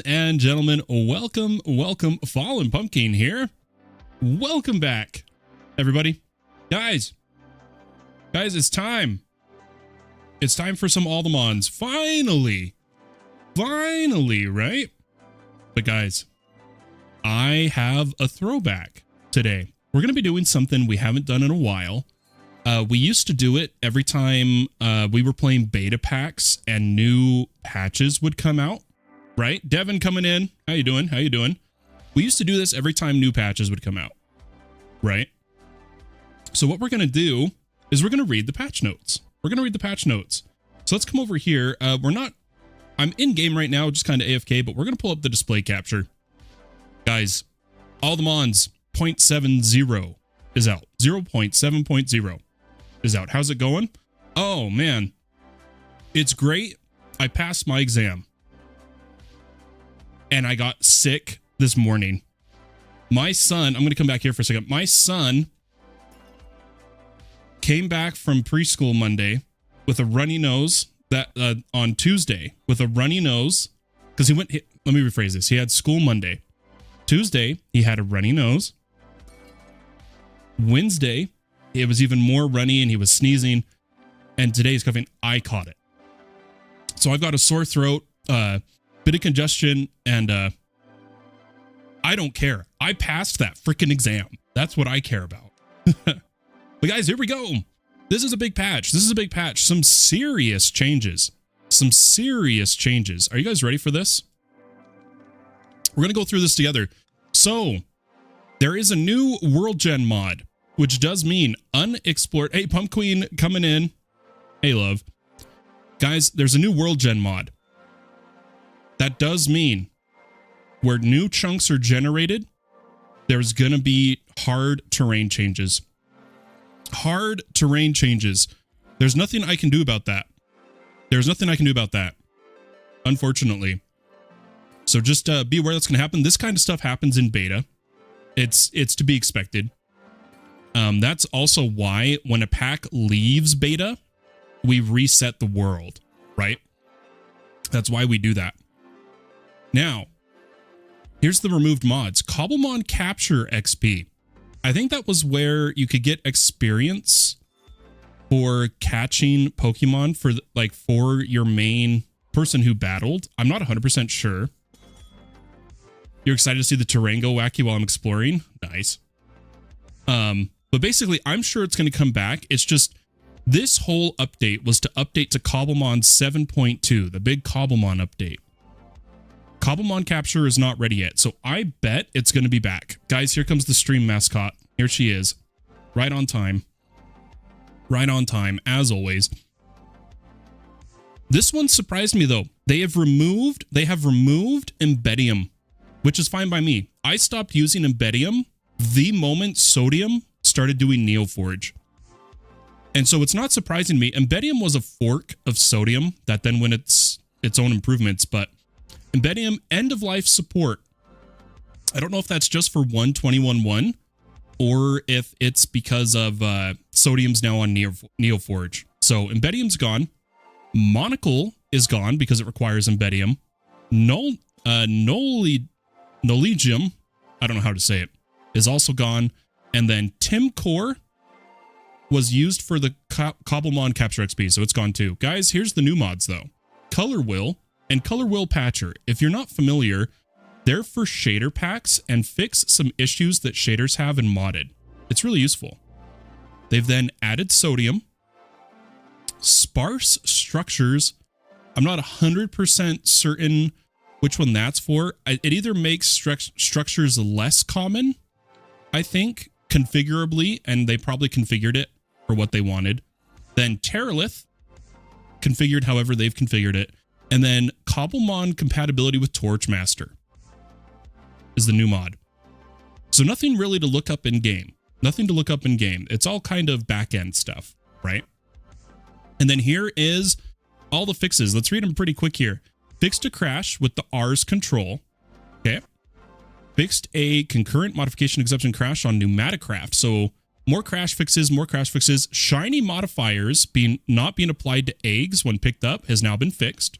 And gentlemen, welcome, Fallen PumpKing here. Welcome back, everybody. Guys, it's time. It's time for some All The Mons. Finally, right? But guys, I have a throwback today. We're going to be doing something we haven't done in a while. We used to do it every time we were playing beta packs and new patches would come out. Right? Devin coming in. How you doing? We used to do this every time new patches would come out. Right? So what we're going to do is we're going to read the patch notes. So let's come over here. I'm in game right now, just kind of AFK, but we're going to pull up the display capture. Guys, All The Mons 0.70 is out. 0.7.0 is out. How's it going? Oh, man. It's great. I passed my exam. And I got sick this morning. My son, I'm going to come back here for a second. My son came back from preschool Monday with a runny nose on Tuesday with a runny nose because let me rephrase this. He had school Monday. Tuesday, he had a runny nose. Wednesday, it was even more runny and he was sneezing. And today he's coughing. I caught it. So I've got a sore throat, bit of congestion, and I don't care. I passed that freaking exam. That's what I care about. But guys, here we go. This is a big patch. Some serious changes. Are you guys ready for this? We're going to go through this together. So, there is a new World Gen mod, which does mean unexplored. Hey, Pump Queen coming in. Hey, love. Guys, there's a new World Gen mod. That does mean where new chunks are generated, there's going to be hard terrain changes. There's nothing I can do about that. Unfortunately. So just be aware that's going to happen. This kind of stuff happens in beta. It's to be expected. That's also why when a pack leaves beta, we reset the world, right? That's why we do that. Now, here's the removed mods. COMBBLEMON Capture XP. I think that was where you could get experience for catching Pokemon for your main person who battled. I'm not 100% sure. You're excited to see the terrain go wacky while I'm exploring? Nice. But basically, I'm sure it's going to come back. It's just this whole update was to update to COMBBLEMON 7.2, the big COMBBLEMON update. COMBBLEMON Capture is not ready yet, so I bet it's going to be back. Guys, here comes the stream mascot. Here she is. Right on time, as always. This one surprised me, though. They have removed Embedium, which is fine by me. I stopped using Embedium the moment Sodium started doing Neoforge. And so it's not surprising to me. Embedium was a fork of Sodium that then went its own improvements, but Embedium end-of-life support. I don't know if that's just for 1.21.1 or if it's because of Sodium's now on Neoforge. So Embedium's gone. Monocle is gone because it requires Embedium. Noligium, I don't know how to say it, is also gone. And then Timcore was used for the COMBBLEMON Capture XP, so it's gone too. Guys, here's the new mods though. Color Wheel and Color Wheel Patcher. If you're not familiar, they're for shader packs and fix some issues that shaders have in modded. It's really useful. They've then added Sodium. Sparse Structures. I'm not 100% certain which one that's for. It either makes structures less common, I think, configurably, and they probably configured it for what they wanted. Then Terralith, configured however they've configured it. And then COMBBLEMON compatibility with Torchmaster is the new mod. So nothing really to look up in game. It's all kind of back-end stuff, right? And then here is all the fixes. Let's read them pretty quick here. Fixed a crash with the R's control. Okay. Fixed a concurrent modification exception crash on Pneumaticraft. So more crash fixes. Shiny modifiers not being applied to eggs when picked up has now been fixed.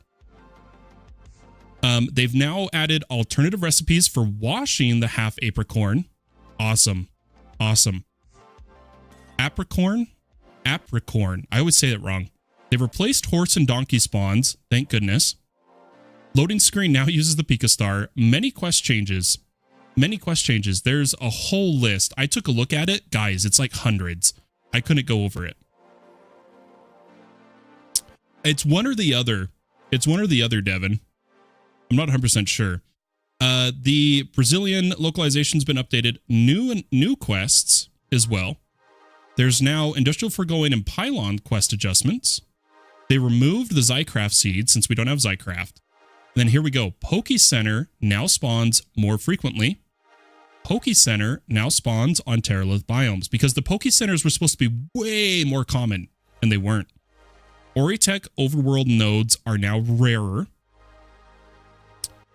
They've now added alternative recipes for washing the half apricorn. Awesome. Awesome. Apricorn? Apricorn. I always say it wrong. They've replaced horse and donkey spawns. Thank goodness. Loading screen now uses the Pika Star. Many quest changes. Many quest changes. There's a whole list. I took a look at it. Guys, it's like hundreds. I couldn't go over it. It's one or the other. It's one or the other, Devin. I'm not 100% sure. The Brazilian localization's been updated. New quests as well. There's now Industrial Foregoing and Pylon quest adjustments. They removed the Zycraft seed since we don't have Zycraft. And then here we go. Poke Center now spawns more frequently. Poke Center now spawns on Terralith biomes because the Poke Centers were supposed to be way more common and they weren't. Oritech overworld nodes are now rarer.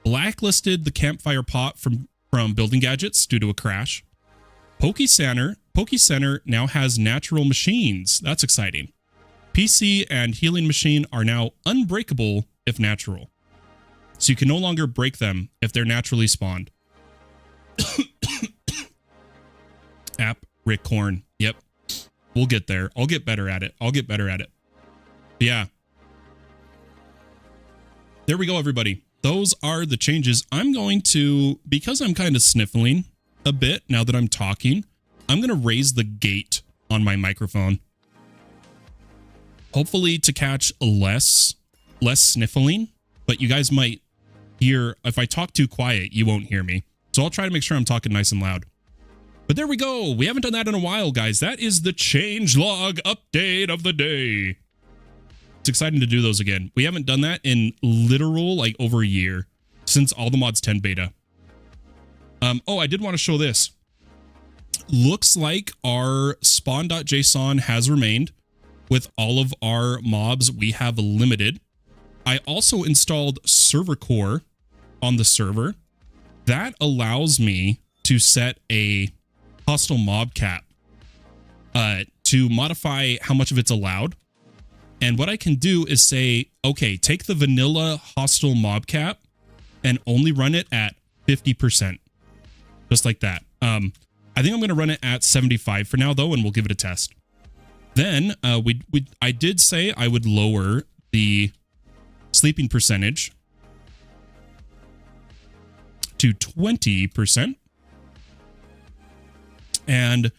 Blacklisted the campfire pot from building gadgets due to a crash. Poke Center now has natural machines. That's exciting. PC and healing machine are now unbreakable if natural. So you can no longer break them if they're naturally spawned. Apricorn. Yep. We'll get there. I'll get better at it. Yeah. There we go, everybody. Those are the changes. I'm going to, because I'm kind of sniffling a bit now that I'm talking, I'm going to raise the gate on my microphone. Hopefully to catch less sniffling, but you guys might hear, if I talk too quiet, you won't hear me. So I'll try to make sure I'm talking nice and loud. But there we go. We haven't done that in a while, guys. That is the changelog update of the day. It's exciting to do those again. We haven't done that in literal, like, over a year since All The Mods 10 beta. Oh, I did want to show this. Looks like our spawn.json has remained with all of our mobs we have limited. I also installed server core on the server. That allows me to set a hostile mob cap to modify how much of it's allowed. And what I can do is say, okay, take the vanilla hostile mob cap and only run it at 50%. Just like that. I think I'm going to run it at 75 for now, though, and we'll give it a test. Then I did say I would lower the sleeping percentage to 20%. And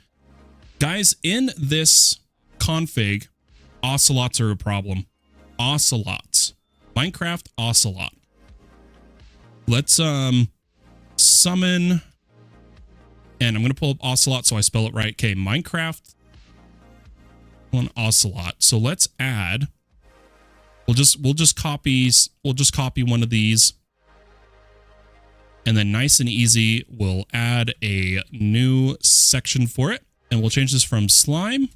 guys, in this config, ocelots are a problem. Ocelots. Minecraft ocelot. Let's summon, and I'm going to pull up ocelot so I spell it right. Okay, Minecraft on ocelot. So let's add, we'll just copy one of these. And then nice and easy, we'll add a new section for it. And we'll change this from slime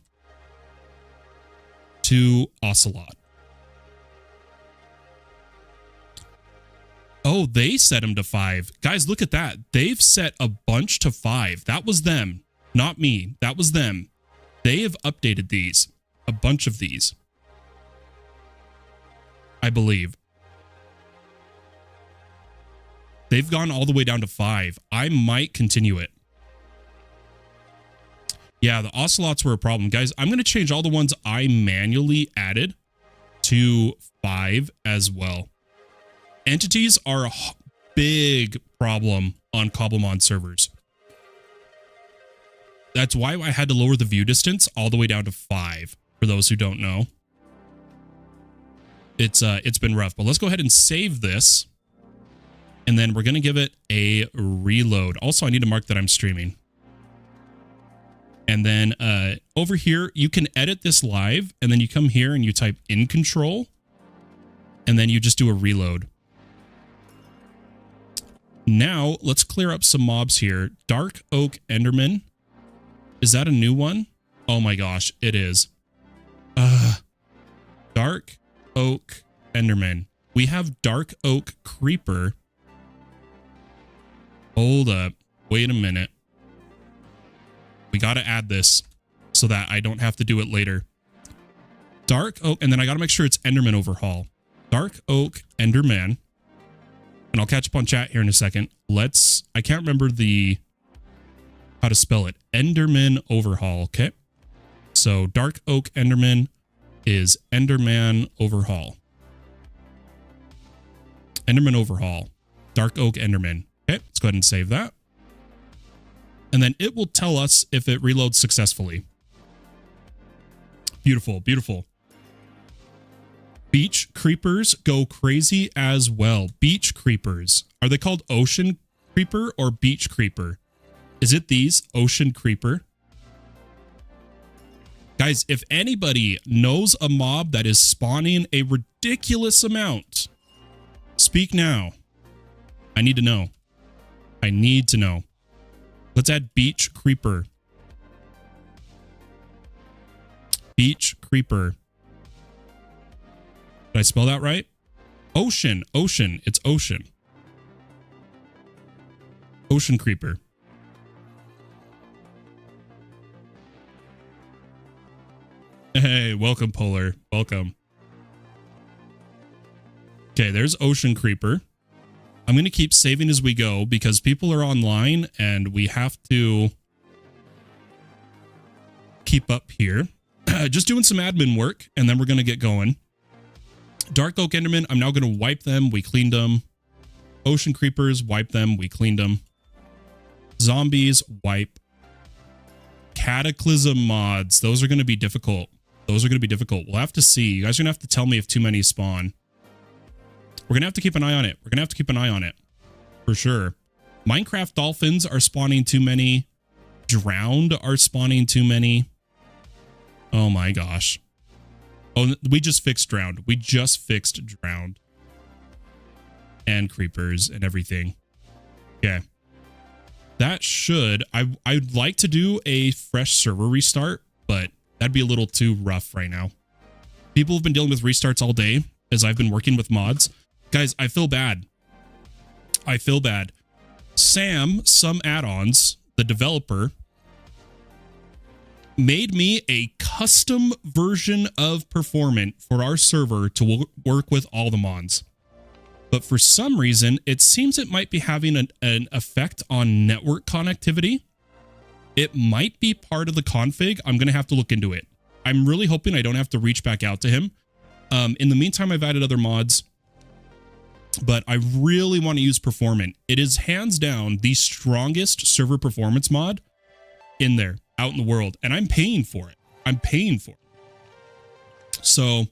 to ocelot. Oh, they set them to 5. Guys, look at that. They've set a bunch to 5. That was them, not me. That was them. They have updated these, a bunch of these, I believe. They've gone all the way down to 5. I might continue it. Yeah, the ocelots were a problem. Guys, I'm going to change all the ones I manually added to 5 as well. Entities are a big problem on COMBBLEMON servers. That's why I had to lower the view distance all the way down to 5, for those who don't know. It's been rough, but let's go ahead and save this. And then we're going to give it a reload. Also, I need to mark that I'm streaming. And then over here, you can edit this live. And then you come here and you type in control. And then you just do a reload. Now, let's clear up some mobs here. Dark Oak Enderman. Is that a new one? Oh my gosh, it is. Dark Oak Enderman. We have Dark Oak Creeper. Hold up. Wait a minute. We got to add this so that I don't have to do it later. Dark Oak, and then I got to make sure it's Enderman Overhaul. Dark Oak Enderman. and I'll catch up on chat here in a second. I can't remember how to spell it. Enderman Overhaul, okay? So Dark Oak Enderman is Enderman Overhaul. Enderman Overhaul. Dark Oak Enderman. Okay, let's go ahead and save that. And then it will tell us if it reloads successfully. Beautiful, beautiful. Beach creepers go crazy as well. Beach creepers. Are they called ocean creeper or beach creeper? Is it these? Ocean creeper? Guys, if anybody knows a mob that is spawning a ridiculous amount, speak now. I need to know. I need to know. Let's add beach creeper. Beach creeper. Did I spell that right? Ocean. Ocean. It's ocean. Ocean creeper. Hey, welcome, Polar. Welcome. Okay, there's Ocean Creeper. I'm going to keep saving as we go because people are online and we have to keep up here. Just doing some admin work and then we're going to get going. Dark Oak Enderman, I'm now going to wipe them. We cleaned them. Ocean Creepers, wipe them. We cleaned them. Zombies, wipe. Cataclysm mods. Those are going to be difficult. Those are going to be difficult. We'll have to see. You guys are going to have to tell me if too many spawn. We're going to have to keep an eye on it. We're going to have to keep an eye on it. For sure. Minecraft dolphins are spawning too many. Drowned are spawning too many. Oh my gosh. Oh, we just fixed drowned. We just fixed drowned. And creepers and everything. Okay. That should... I'd like to do a fresh server restart, but that'd be a little too rough right now. People have been dealing with restarts all day as I've been working with mods. Guys, I feel bad. I feel bad. Sam, some add-ons, the developer, made me a custom version of Performant for our server to work with all the mons. But for some reason, it seems it might be having an effect on network connectivity. It might be part of the config. I'm going to have to look into it. I'm really hoping I don't have to reach back out to him. In the meantime, I've added other mods, but I really want to use Performant. It is hands down the strongest server performance mod in there, out in the world, and I'm paying for it. I'm paying for it. So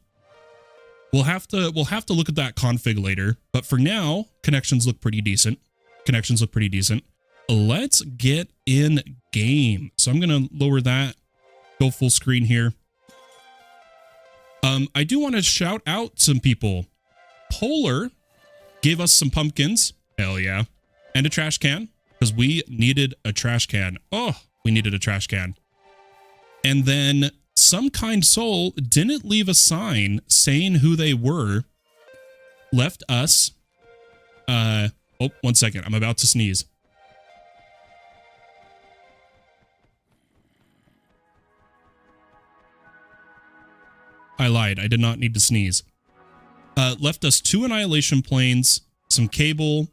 we'll have to look at that config later. But for now, connections look pretty decent. Connections look pretty decent. Let's get in game. So I'm going to lower that, go full screen here. I do want to shout out some people. Polar gave us some pumpkins. Hell yeah. And a trash can because we needed a trash can. Oh, we needed a trash can. And then Some Kind Soul didn't leave a sign saying who they were. Left us. Oh, 1 second. I'm about to sneeze. I lied. I did not need to sneeze. Left us 2 annihilation planes, some cable,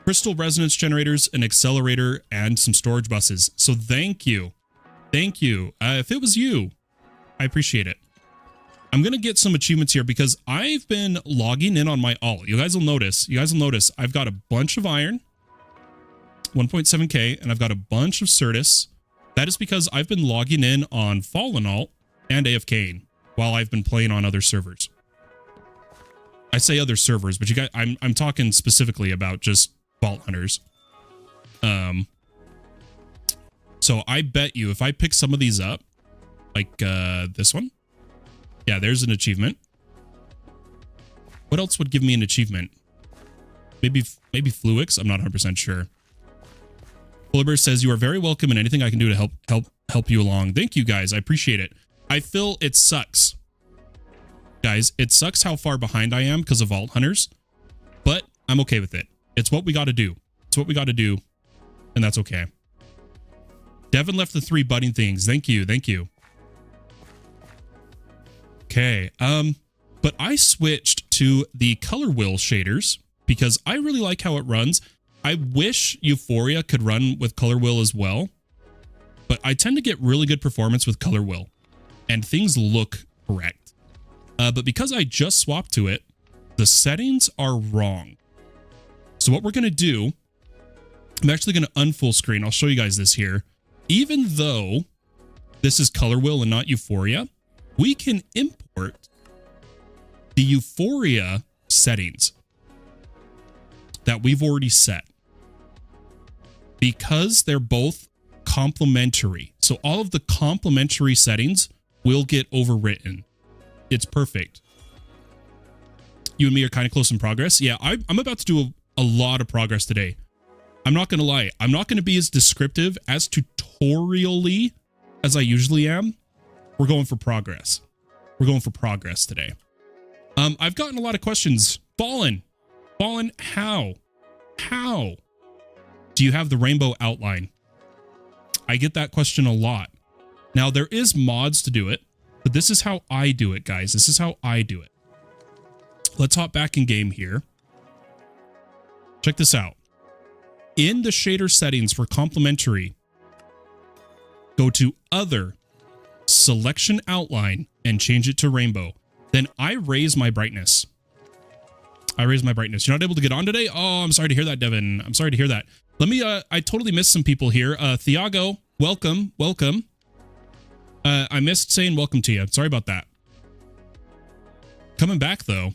crystal resonance generators, an accelerator, and some storage buses. So thank you. Thank you. If it was you, I appreciate it. I'm going to get some achievements here because I've been logging in on my alt. You guys will notice. I've got a bunch of iron, 1.7k, and I've got a bunch of Certus. That is because I've been logging in on Fallen alt and AFKing while I've been playing on other servers. I say other servers, but you guys, I'm talking specifically about just Vault Hunters. So I bet you if I pick some of these up, like this one, yeah, there's an achievement. What else would give me an achievement? Maybe Fluix. I'm not 100% sure. Polar says you are very welcome and anything I can do to help you along. Thank you guys. I appreciate it. I feel it sucks. Guys, it sucks how far behind I am because of Vault Hunters, but I'm okay with it. It's what we got to do. It's what we got to do, and that's okay. Devin left the 3 budding things. Thank you. Thank you. Okay. But I switched to the color wheel shaders because I really like how it runs. I wish Euphoria could run with Color Wheel as well, but I tend to get really good performance with Color Wheel, and things look correct. But because I just swapped to it, the settings are wrong. So what we're going to do, I'm actually going to unfull screen. I'll show you guys this here. Even though this is Color Wheel and not Euphoria, we can import the Euphoria settings that we've already set, because they're both complementary. So all of the complementary settings will get overwritten. It's perfect. You and me are kind of close in progress. Yeah, I'm about to do a lot of progress today. I'm not going to lie. I'm not going to be as descriptive, as tutorially as I usually am. We're going for progress. We're going for progress today. I've gotten a lot of questions. Fallen, how do you have the rainbow outline? I get that question a lot. Now, there is mods to do it, but this is how I do it, guys. This is how I do it. Let's hop back in game here. Check this out. In the shader settings for complementary, go to Other, Selection Outline, and change it to rainbow. Then I raise my brightness. You're not able to get on today? Oh, I'm sorry to hear that, Devin. I'm sorry to hear that. Let me, I totally missed some people here. Thiago, welcome. I missed saying welcome to you. Sorry about that. Coming back, though.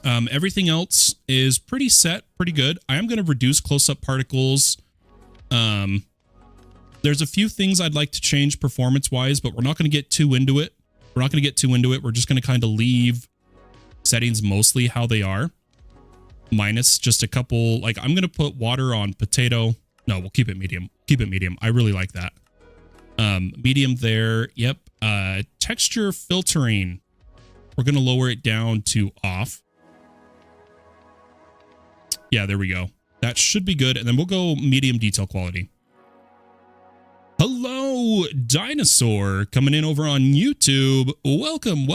Everything else is pretty set, pretty good. I am going to reduce close-up particles. There's a few things I'd like to change performance-wise, but we're not going to get too into it. We're just going to kind of leave settings mostly how they are, minus just a couple. Like, I'm going to put water on potato. No, we'll keep it medium. I really like that. Medium there. Yep. Texture filtering. We're going to lower it down to off. Yeah, there we go. That should be good. And then we'll go medium detail quality. Hello, Dinosaur, coming in over on YouTube. Welcome.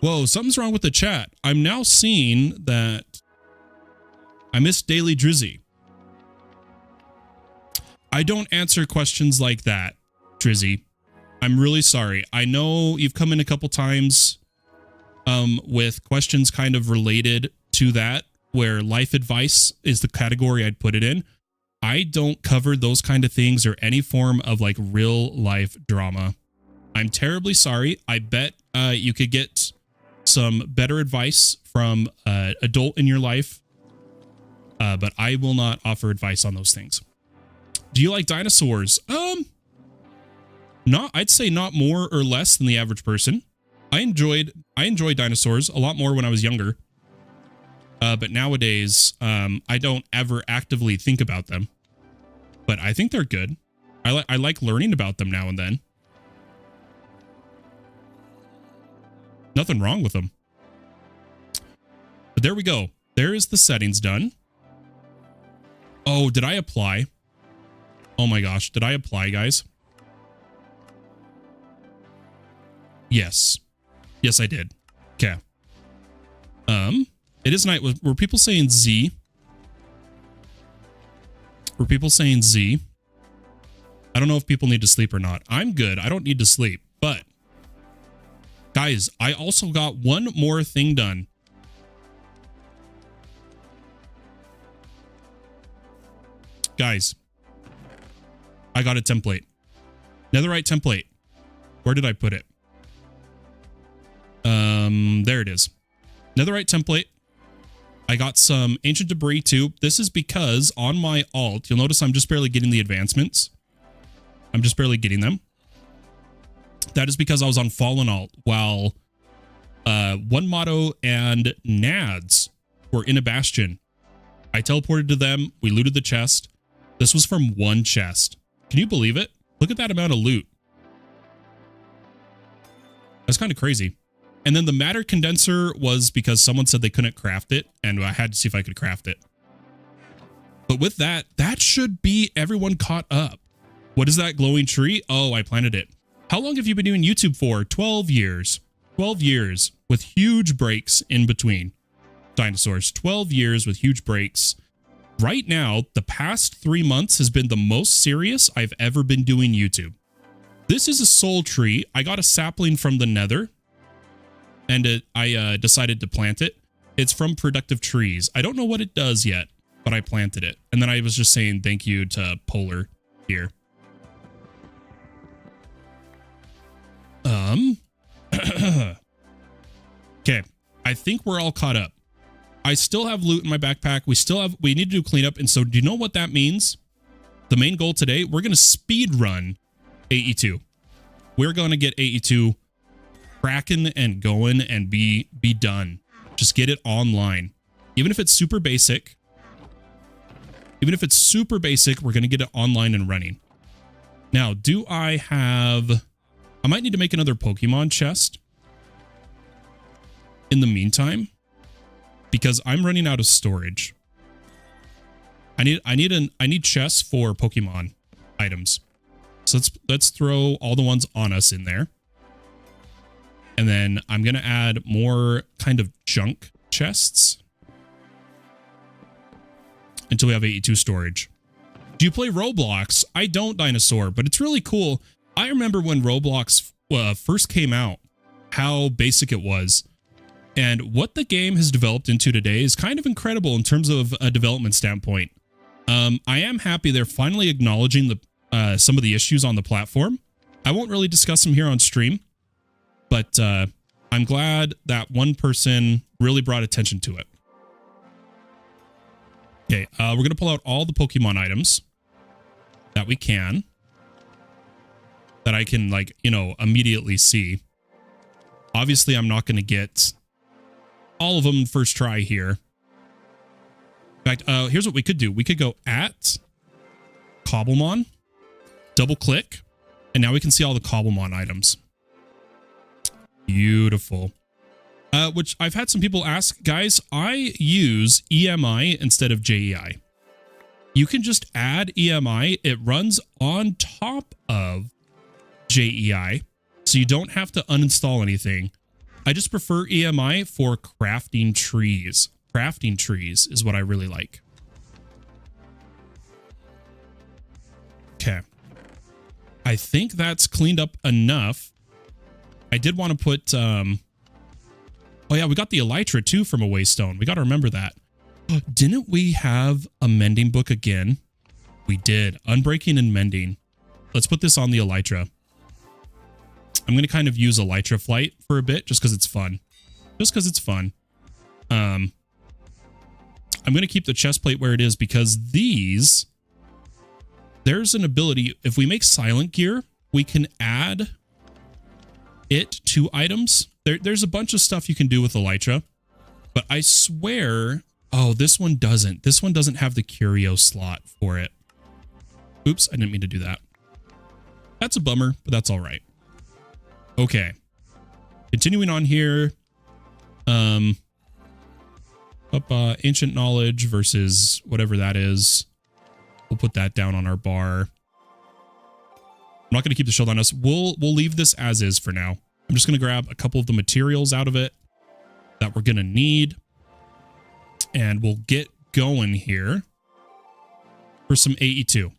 Whoa, something's wrong with the chat. I'm now seeing that I missed Daily Drizzy. I don't answer questions like that, Drizzy. I'm really sorry. I know you've come in a couple times with questions kind of related to that, where life advice is the category I'd put it in. I don't cover those kind of things or any form of like real life drama. I'm terribly sorry. I bet you could get some better advice from an adult in your life, but I will not offer advice on those things. Do you like dinosaurs? I'd say not more or less than the average person. I enjoyed dinosaurs a lot more when I was younger. But nowadays, I don't ever actively think about them. But I think they're good. I like learning about them now and then. Nothing wrong with them. But there we go. There is the settings done. Oh, did I apply? Oh my gosh, did I apply, guys? Yes. Yes, I did. Okay. It is night. Were people saying Z? Were people saying Z? I don't know if people need to sleep or not. I'm good. I don't need to sleep. But, guys, I also got one more thing done. Guys, I got a template. Netherite template. Where did I put it? There it is. Netherite template. I got some ancient debris too. This is because on my alt, you'll notice I'm just barely getting the advancements. I'm just barely getting them. That is because I was on Fallen alt while One Motto and Nads were in a bastion. I teleported to them. We looted the chest. This was from one chest. Can you believe it? Look at that amount of loot. That's kind of crazy. And then the matter condenser was because someone said they couldn't craft it, and I had to see if I could craft it. But with that, that should be everyone caught up. What is that glowing tree? Oh, I planted it. How long have you been doing YouTube for? 12 years. 12 years with huge breaks in between. Dinosaurs. 12 years with huge breaks. Right now, the past 3 months has been the most serious I've ever been doing YouTube. This is a soul tree. I got a sapling from the nether, and I decided to plant it. It's from Productive Trees. I don't know what it does yet, but I planted it. And then I was just saying thank you to Polar here. Okay, I think we're all caught up. I still have loot in my backpack. We need to do cleanup. And so do you know what that means? The main goal today, we're going to speed run AE2. We're going to get AE2 cracking and going and be done. Just get it online. Even if it's super basic. Even if it's super basic, we're going to get it online and running. Now, do I have... I might need to make another Pokemon chest in the meantime, because I'm running out of storage. I need chests for Pokemon items. So let's throw all the ones on us in there. And then I'm going to add more kind of junk chests until we have AE2 storage. Do you play Roblox? I don't, Dinosaur, but it's really cool. I remember when Roblox first came out, how basic it was. And what the game has developed into today is kind of incredible in terms of a development standpoint. I am happy they're finally acknowledging some of the issues on the platform. I won't really discuss them here on stream, but I'm glad that one person really brought attention to it. Okay, we're going to pull out all the Pokemon items that we can. That I can, like, you know, immediately see. Obviously, I'm not going to get all of them first try here. In fact, here's what we could do. We could go at COMBBLEMON, double click, and now we can see all the COMBBLEMON items. Beautiful. Which I've had some people ask, guys, I use EMI instead of JEI. You can just add EMI. It runs on top of JEI, so you don't have to uninstall anything. I just prefer EMI for crafting trees. Crafting trees is what I really like. Okay. I think that's cleaned up enough. I did want to put... oh yeah, we got the Elytra too from a Waystone. We got to remember that. Didn't we have a mending book again? We did. Unbreaking and mending. Let's put this on the Elytra. I'm going to kind of use Elytra Flight for a bit just because it's fun. Just because it's fun. I'm going to keep the chest plate where it is because these... There's an ability... If we make silent gear, we can add it to items. There's a bunch of stuff you can do with Elytra. But I swear... Oh, this one doesn't. This one doesn't have the curio slot for it. Oops, I didn't mean to do that. That's a bummer, but that's all right. Okay. Continuing on here. Ancient knowledge versus whatever that is. We'll put that down on our bar. I'm not going to keep the shield on us. We'll leave this as is for now. I'm just going to grab a couple of the materials out of it that we're going to need. And we'll get going here for some AE2.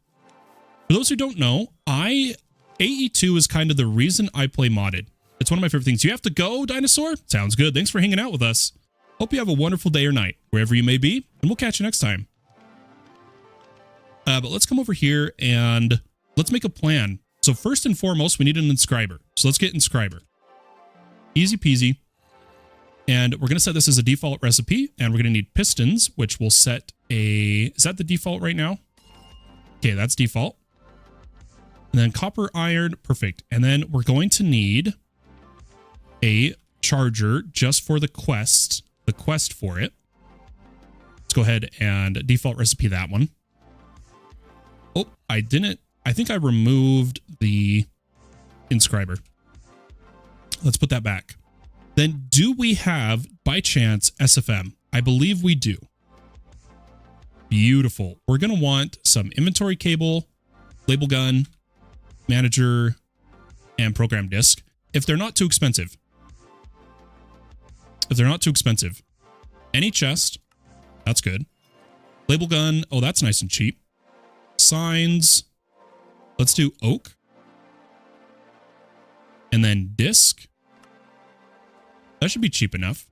For those who don't know, AE2 is kind of the reason I play modded. It's one of my favorite things. You have to go, Dinosaur? Sounds good. Thanks for hanging out with us. Hope you have a wonderful day or night, wherever you may be, and we'll catch you next time. But let's come over here and let's make a plan. So first and foremost, we need an inscriber. So let's get inscriber. Easy peasy. And we're going to set this as a default recipe, and we're going to need pistons, which will set a... Is that the default right now? Okay, that's default. And then copper, iron, perfect. And then we're going to need a charger just for the quest for it. Let's go ahead and default recipe that one. Oh, I didn't. I think I removed the inscriber. Let's put that back. Then do we have, by chance, SFM? I believe we do. Beautiful. We're going to want some inventory cable, label gun, manager, and program disk. If they're not too expensive. If they're not too expensive. Any chest. That's good. Label gun. Oh, that's nice and cheap. Signs. Let's do oak. And then disc. That should be cheap enough.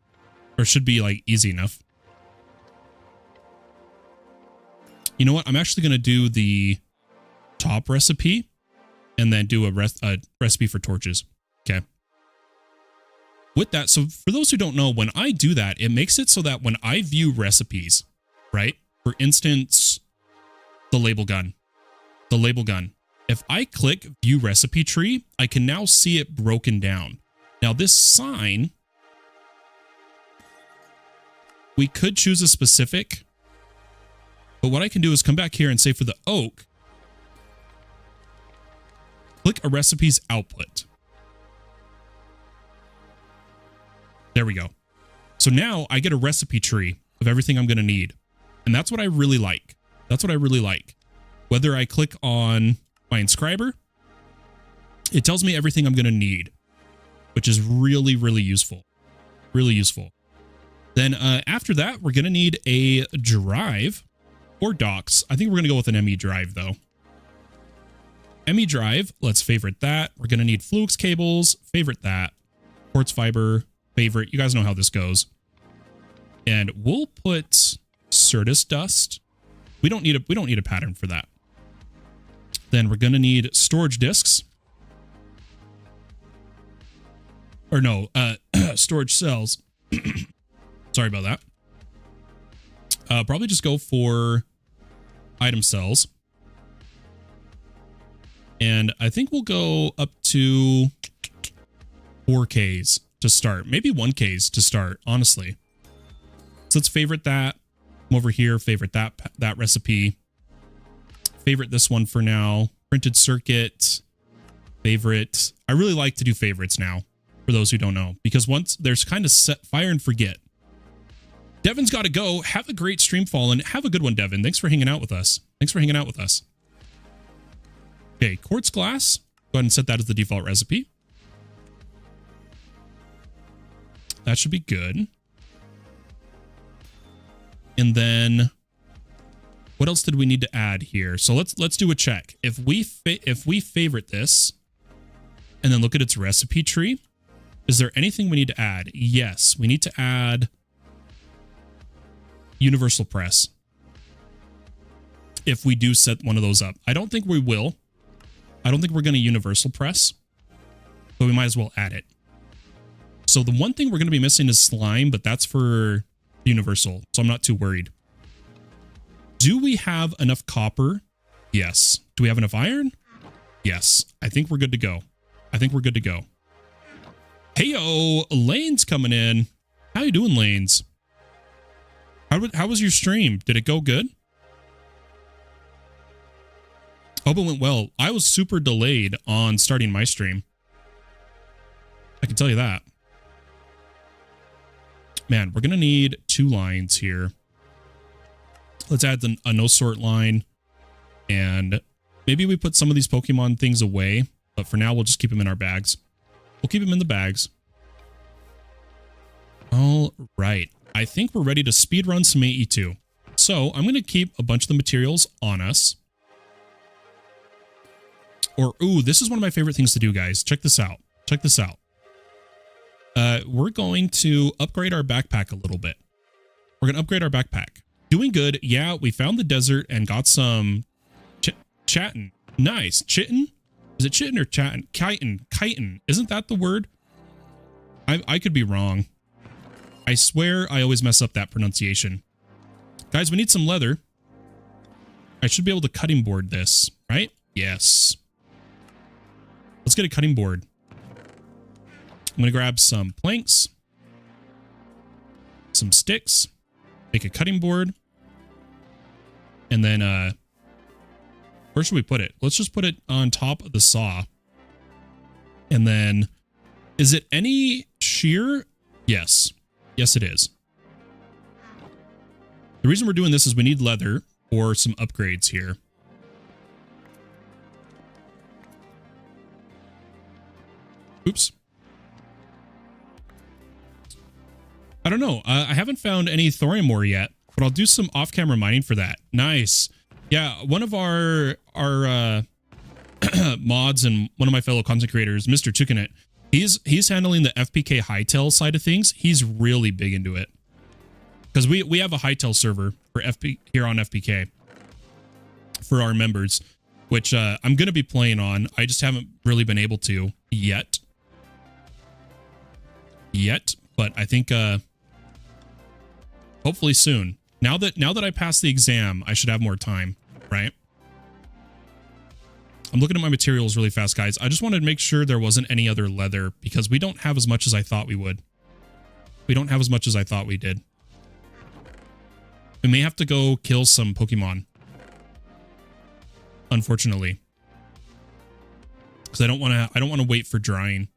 Or should be like easy enough. You know what? I'm actually going to do the top recipe and then do a recipe for torches. Okay. With that, so for those who don't know, when I do that, it makes it so that when I view recipes, right? For instance, the label gun. If I click view recipe tree, I can now see it broken down. Now this sign, we could choose a specific, but what I can do is come back here and say for the oak, click a recipe's output. There we go. So now I get a recipe tree of everything I'm going to need. And that's what I really like. That's what I really like. Whether I click on my inscriber, it tells me everything I'm going to need, which is really, really useful. Really useful. Then after that, we're going to need a drive or docks. I think we're going to go with an ME drive though. ME drive, let's favorite that. We're going to need Fluix cables, favorite that. Quartz fiber, favorite. You guys know how this goes. And we'll put Certus dust. We don't need a pattern for that. Then we're going to need storage disks. Or no, storage cells. Sorry about that. Probably just go for item cells. And I think we'll go up to 4Ks to start. Maybe 1Ks to start, honestly. So let's favorite that. Come over here, favorite that recipe. Favorite this one for now. Printed circuit. Favorite. I really like to do favorites now, for those who don't know. Because once there's kind of set fire and forget. Devin's got to go. Have a great stream, Fallen. Have a good one, Devin. Thanks for hanging out with us. Okay, quartz glass. Go ahead and set that as the default recipe. That should be good. And then what else did we need to add here? So let's do a check. If we favorite this and then look at its recipe tree, is there anything we need to add? Yes, we need to add universal press. If we do set one of those up. I don't think we will. I don't think we're going to universal press, but we might as well add it. So the one thing we're going to be missing is slime, but that's for universal, so I'm not too worried. Do we have enough copper? Yes. Do we have enough iron? Yes. I think we're good to go. Heyo, Lane's coming in. How you doing, Lanes? How was your stream? Did it go good? Hope it went well. I was super delayed on starting my stream. I can tell you that. Man, we're going to need 2 lines here. Let's add a no sort line. And maybe we put some of these Pokemon things away. But for now, we'll just keep them in our bags. We'll keep them in the bags. All right. I think we're ready to speedrun some AE2. So I'm going to keep a bunch of the materials on us. Or, ooh, this is one of my favorite things to do, guys. Check this out. We're going to upgrade our backpack a little bit. We're going to upgrade our backpack. Doing good. Yeah, we found the desert and got some chattin. Nice. Chitten? Is it chitten or chattin? Chitin. Isn't that the word? I could be wrong. I swear I always mess up that pronunciation. Guys, we need some leather. I should be able to cutting board this, right? Yes. Let's get a cutting board. I'm going to grab some planks, some sticks, make a cutting board, and then, where should we put it? Let's just put it on top of the saw. And then, is it any shear? Yes. Yes, it is. The reason we're doing this is we need leather for some upgrades here. Oops. I don't know. I haven't found any thorium ore yet, but I'll do some off-camera mining for that. Nice. Yeah, one of our mods and one of my fellow content creators, Mr. Chukinit, he's handling the FPK Hytale side of things. He's really big into it. Because we have a Hytale server for here on FPK for our members, which I'm going to be playing on. I just haven't really been able to yet. But I think hopefully soon. Now that I passed the exam, I should have more time, right? I'm looking at my materials really fast, guys. I just wanted to make sure there wasn't any other leather because we don't have as much as I thought we would. We don't have as much as I thought we did. We may have to go kill some Pokemon. Unfortunately. Because I don't want to wait for drying.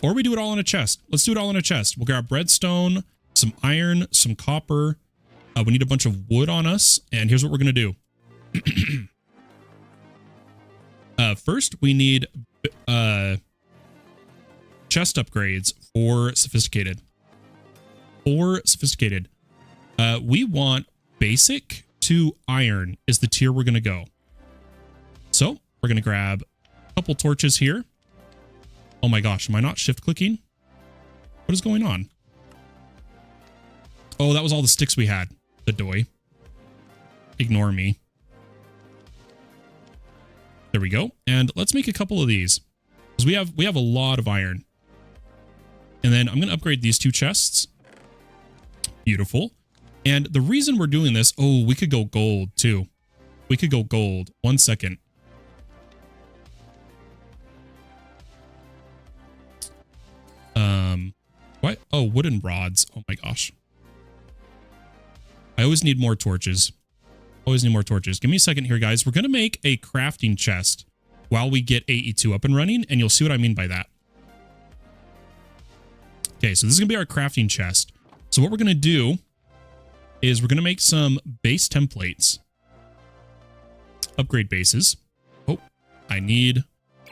Or we do it all in a chest. Let's do it all in a chest. We'll grab redstone, some iron, some copper. We need a bunch of wood on us. And here's what we're going to do. First, we need chest upgrades for sophisticated. We want basic to iron is the tier we're going to go. So we're going to grab a couple torches here. Oh my gosh, am I not shift clicking? What is going on? Oh, that was all the sticks we had. The doy. Ignore me. There we go. And let's make a couple of these. Because we have a lot of iron. And then I'm going to upgrade these two chests. Beautiful. And the reason we're doing this, oh, we could go gold too. We could go gold. 1 second. What? Oh, wooden rods. Oh my gosh. I always need more torches. Always need more torches. Give me a second here, guys. We're going to make a crafting chest while we get AE2 up and running, and you'll see what I mean by that. Okay, so this is going to be our crafting chest. So what we're going to do is we're going to make some base templates. Upgrade bases. Oh, I need... You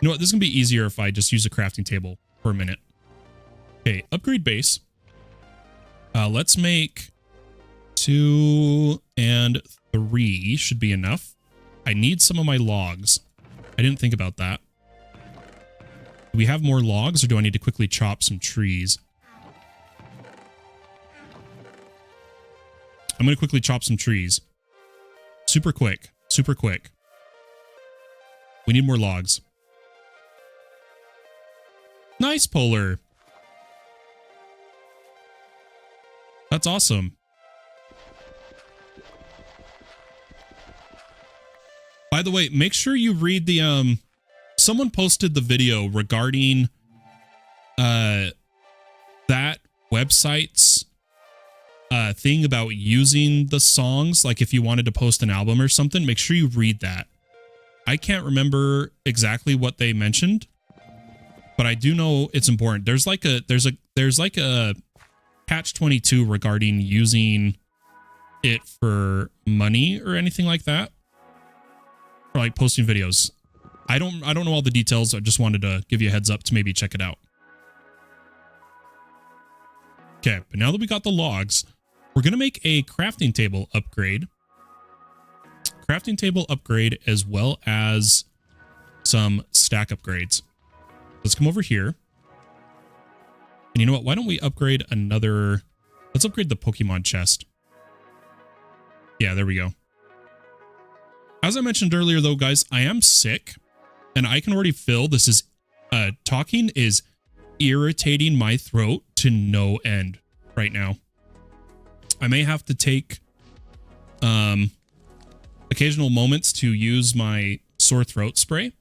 know what? This is going to be easier if I just use a crafting table for a minute. Okay, upgrade base. Let's make 2 and 3 should be enough. I need some of my logs. I didn't think about that. Do we have more logs or do I need to quickly chop some trees? I'm going to quickly chop some trees. Super quick. Super quick. We need more logs. Nice, Polar. That's awesome. By the way, make sure you read the, someone posted the video regarding, that website's, thing about using the songs. Like if you wanted to post an album or something, make sure you read that. I can't remember exactly what they mentioned, but I do know it's important. There's like a catch-22 regarding using it for money or anything like that. Or like posting videos. I don't know all the details. I just wanted to give you a heads up to maybe check it out. Okay, but now that we got the logs, we're going to make a crafting table upgrade. Crafting table upgrade as well as some stack upgrades. Let's come over here. And you know what? Why don't we upgrade another... Let's upgrade the Pokemon chest. Yeah, there we go. As I mentioned earlier, though, guys, I am sick. And I can already feel this is... talking is irritating my throat to no end right now. I may have to take... occasional moments to use my sore throat spray.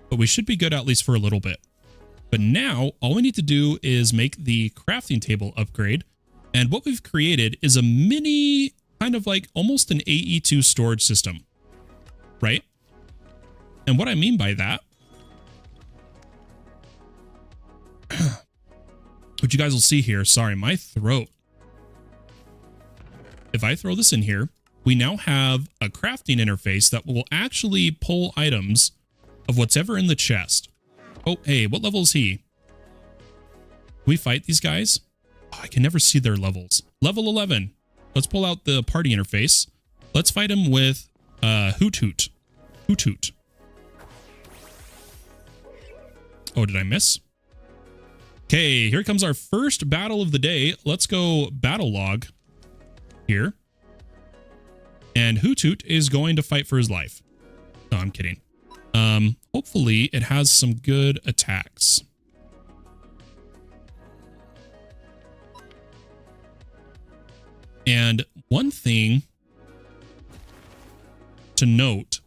But we should be good at least for a little bit. But now, all we need to do is make the crafting table upgrade. And what we've created is a mini, kind of like almost an AE2 storage system. Right? And what I mean by that, what you guys will see here, sorry, my throat. If I throw this in here, we now have a crafting interface that will actually pull items of what's ever in the chest. Oh, hey, what level is he? Can we fight these guys? Oh, I can never see their levels. Level 11. Let's pull out the party interface. Let's fight him with Hoot Hoot. Hoot Hoot. Oh, did I miss? Okay, here comes our first battle of the day. Let's go battle log here. And Hoot Hoot is going to fight for his life. No, I'm kidding. Hopefully it has some good attacks. And one thing to note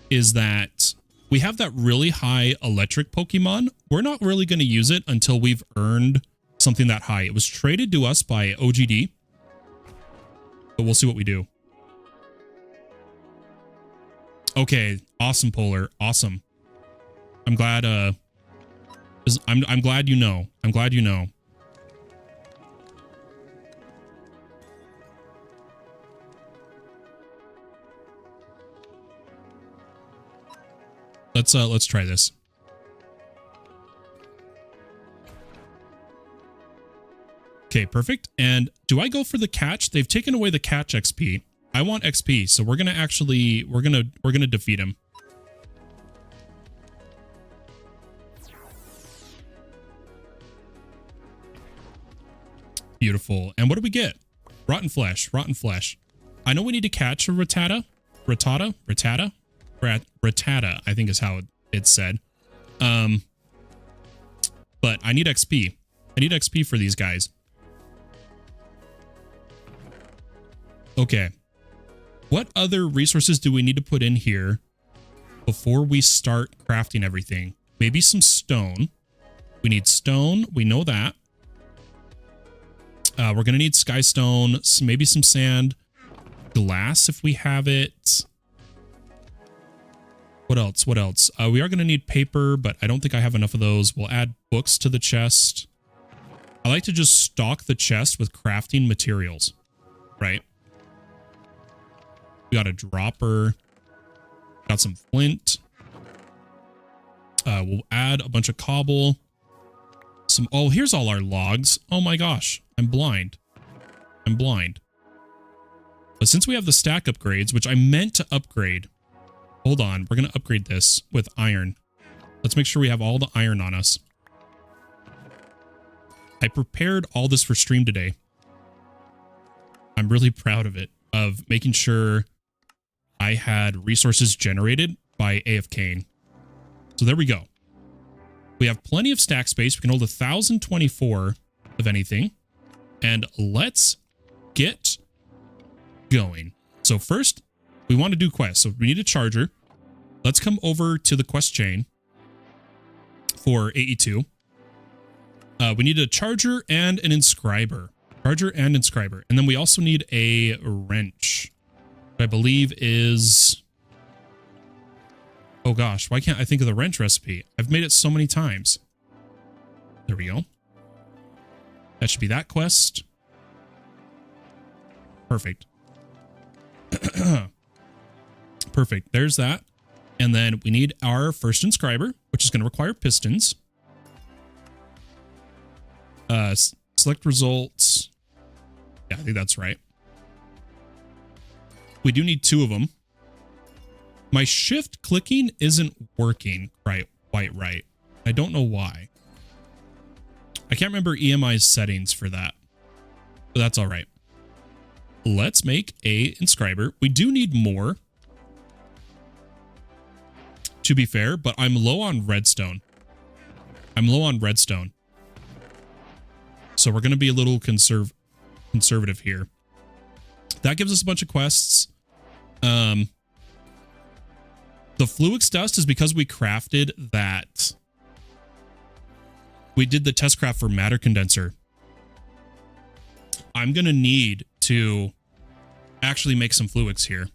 is that we have that really high electric Pokemon. We're not really going to use it until we've earned something that high. It was traded to us by OGD, but we'll see what we do. Okay, awesome, Polar. Awesome. I'm glad I'm glad you know. I'm glad you know. Let's try this. Okay, perfect. And do I go for the catch? They've taken away the catch XP. I want XP, so we're gonna actually we're gonna defeat him. Beautiful. And what do we get? Rotten flesh. Rotten flesh. I know we need to catch a Rattata. Rattata, I think is how it's said. But I need XP. I need XP for these guys. Okay. What other resources do we need to put in here before we start crafting everything? Maybe some stone. We need stone. We know that. We're going to need sky stone, maybe some sand, glass if we have it. What else? What else? We are going to need paper, but I don't think I have enough of those. We'll add books to the chest. I like to just stock the chest with crafting materials, right? We got a dropper. Got some flint. We'll add a bunch of cobble. Oh, here's all our logs. Oh my gosh. I'm blind. I'm blind. But since we have the stack upgrades, which I meant to upgrade. Hold on. We're going to upgrade this with iron. Let's make sure we have all the iron on us. I prepared all this for stream today. I'm really proud of it. Of making sure I had resources generated by AFKing. So there we go. We have plenty of stack space. We can hold 1,024 of anything. And let's get going. So first, we want to do quests. So we need a charger. Let's come over to the quest chain for AE2. We need a charger and an inscriber. Charger and inscriber. And then we also need a wrench. Which I believe is... Oh gosh, why can't I think of the wrench recipe? I've made it so many times. There we go. That should be that quest. Perfect. Perfect. There's that. And then we need our first inscriber, which is going to require pistons. Select results. Yeah, I think that's right. We do need 2 of them. My shift clicking isn't working quite right. I don't know why. I can't remember EMI's settings for that, but that's all right. Let's make a inscriber. We do need more, to be fair, but I'm low on redstone. I'm low on redstone. So we're going to be a little conservative here. That gives us a bunch of quests. The Fluix dust is because we crafted that. We did the test craft for matter condenser. I'm going to need to actually make some Fluix here.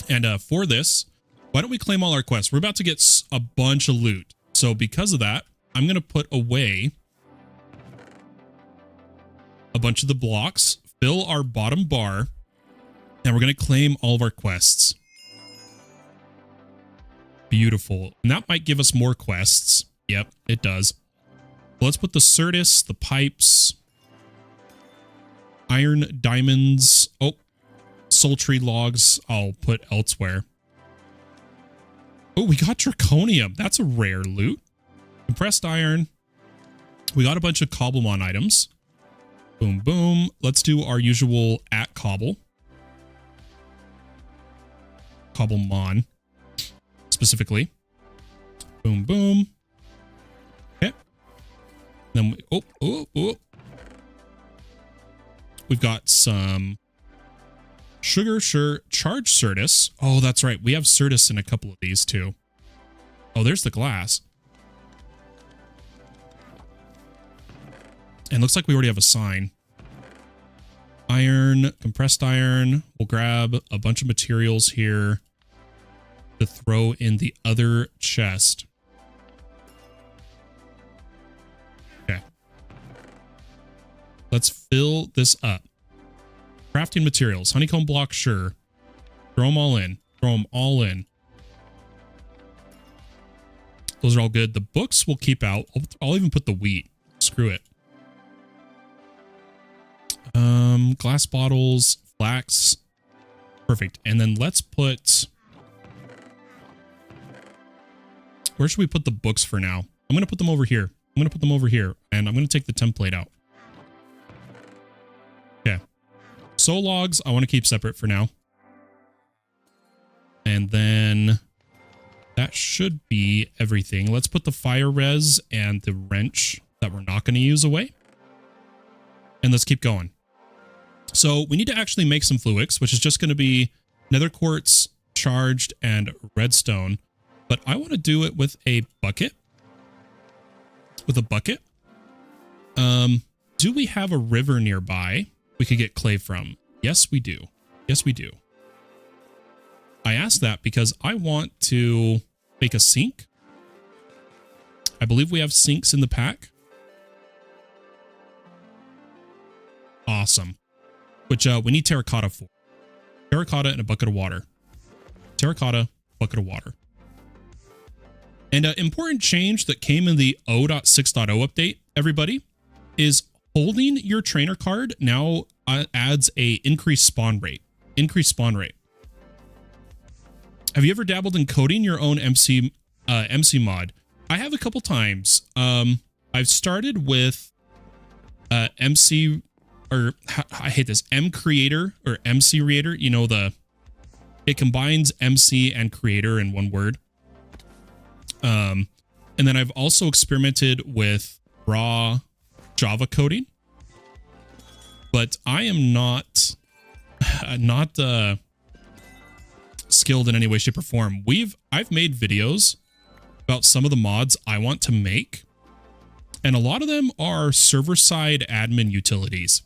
And for this, why don't we claim all our quests? We're about to get a bunch of loot. So because of that, I'm going to put away a bunch of the blocks, fill our bottom bar, And we're going to claim all of our quests. Beautiful. And that might give us more quests. Yep, it does. Let's put the Certus, the pipes, iron diamonds. Oh, sultry logs I'll put elsewhere. Oh, we got draconium. That's a rare loot. Compressed iron. We got a bunch of COMBBLEMON items. Boom, boom. Let's do our usual at cobble. COMBBLEMON. Specifically. Boom, boom. Okay. Then we, we've got some sugar, sure. Charge Certus. Oh, that's right. We have Certus in a couple of these too. Oh, there's the glass. And looks like we already have a sign. Iron, compressed iron. We'll grab a bunch of materials here to throw in the other chest. Okay. Let's fill this up. Crafting materials. Honeycomb block, sure. Throw them all in. Throw them all in. Those are all good. The books we'll keep out. I'll even put the wheat. Screw it. Glass bottles, flax. Perfect. And then let's put... Where should we put the books for now? I'm going to put them over here. I'm going to put them over here. And I'm going to take the template out. Okay. Soul logs, I want to keep separate for now. And then that should be everything. Let's put the fire res and the wrench that we're not going to use away. And let's keep going. So we need to actually make some fluix, which is just going to be nether quartz, charged, and redstone. But I want to do it with a bucket. With a bucket. Do we have a river nearby we could get clay from? Yes, we do. Yes, we do. I asked that because I want to make a sink. I believe we have sinks in the pack. Awesome. Which we need terracotta for. Terracotta and a bucket of water. Terracotta, bucket of water. And an important change that came in the 0.6.0 update, everybody, is holding your trainer card now adds a increased spawn rate. Increased spawn rate. Have you ever dabbled in coding your own MC mod? I have a couple times. I've started with MC, or I hate this, M creator or MC creator. You know, it combines MC and creator in one word. And then I've also experimented with raw Java coding, but I am not skilled in any way, shape, or form. I've made videos about some of the mods I want to make, and a lot of them are server-side admin utilities,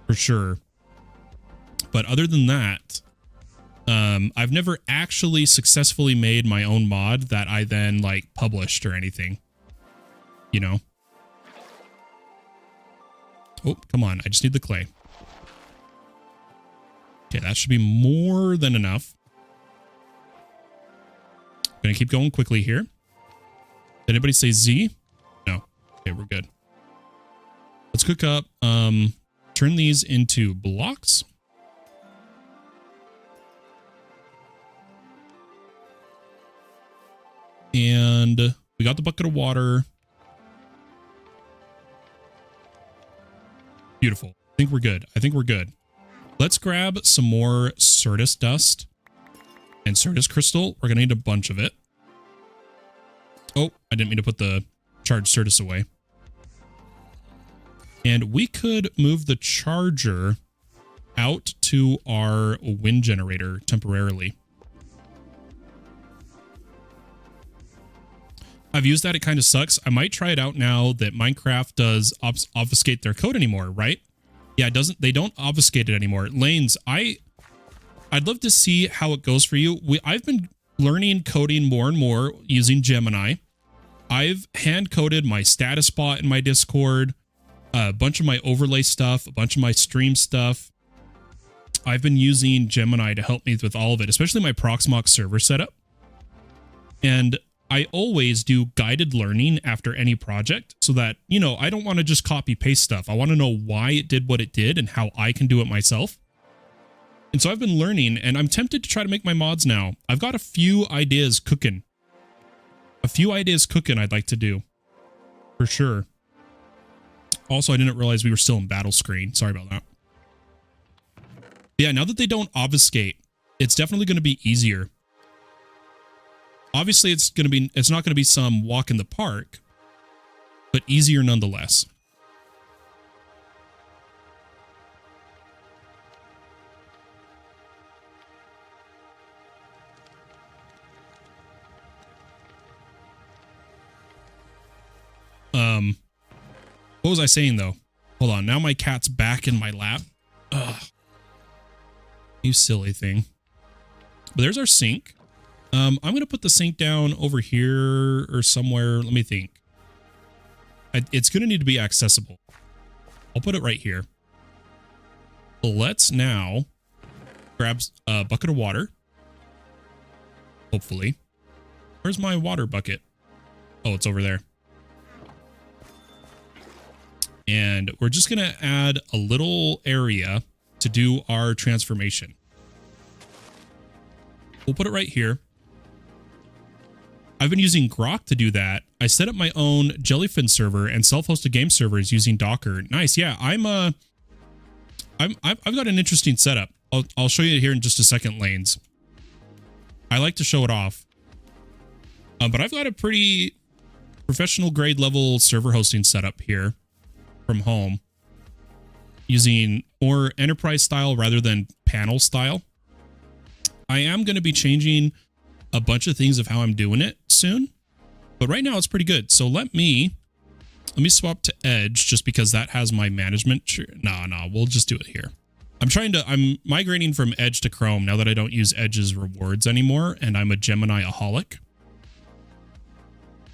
for sure. But other than that, I've never actually successfully made my own mod that I then like published or anything, you know? Oh, come on. I just need the clay. Okay, that should be more than enough. Gonna keep going quickly here. Did anybody say Z? No. Okay, we're good. Let's cook up, turn these into blocks. And we got the bucket of water. Beautiful. I think we're good. I think we're good. Let's grab some more Certus dust and Certus crystal. We're going to need a bunch of it. Oh, I didn't mean to put the charged Certus away. And we could move the charger out to our wind generator temporarily. I've used that. It kind of sucks. I might try it out now that Minecraft does obfuscate their code anymore, right? Yeah, it doesn't. They don't obfuscate it anymore. Lanes, I'd love to see how it goes for you. I've been learning coding more and more using Gemini. I've hand coded my status bot in my Discord, a bunch of my overlay stuff, a bunch of my stream stuff. I've been using Gemini to help me with all of it, especially my Proxmox server setup. And I always do guided learning after any project so that, you know, I don't want to just copy paste stuff. I want to know why it did what it did and how I can do it myself. And so I've been learning, and I'm tempted to try to make my mods now. I've got a few ideas cooking. I'd like to do. For sure. Also, I didn't realize we were still in battle screen. Sorry about that. Yeah, now that they don't obfuscate, it's definitely going to be easier. Obviously, it's not going to be some walk in the park, but easier nonetheless. What was I saying though? Hold on, now my cat's back in my lap. Ugh. You silly thing. But there's our sink. I'm going to put the sink down over here or somewhere. Let me think. It's going to need to be accessible. I'll put it right here. Let's now grab a bucket of water. Hopefully. Where's my water bucket? Oh, it's over there. And we're just going to add a little area to do our transformation. We'll put it right here. I've been using Grok to do that. I set up my own Jellyfin server and self-hosted game servers using Docker. Nice. Yeah, I've got an interesting setup. I'll show you here in just a second, Lanes. I like to show it off. But I've got a pretty professional grade level server hosting setup here from home using more enterprise style rather than panel style. I am going to be changing a bunch of things of how I'm doing it soon, but right now it's pretty good. So let me swap to Edge just because that has my management. No, we'll just do it here. I'm migrating from Edge to Chrome now that I don't use Edge's rewards anymore, and I'm a Gemini-aholic.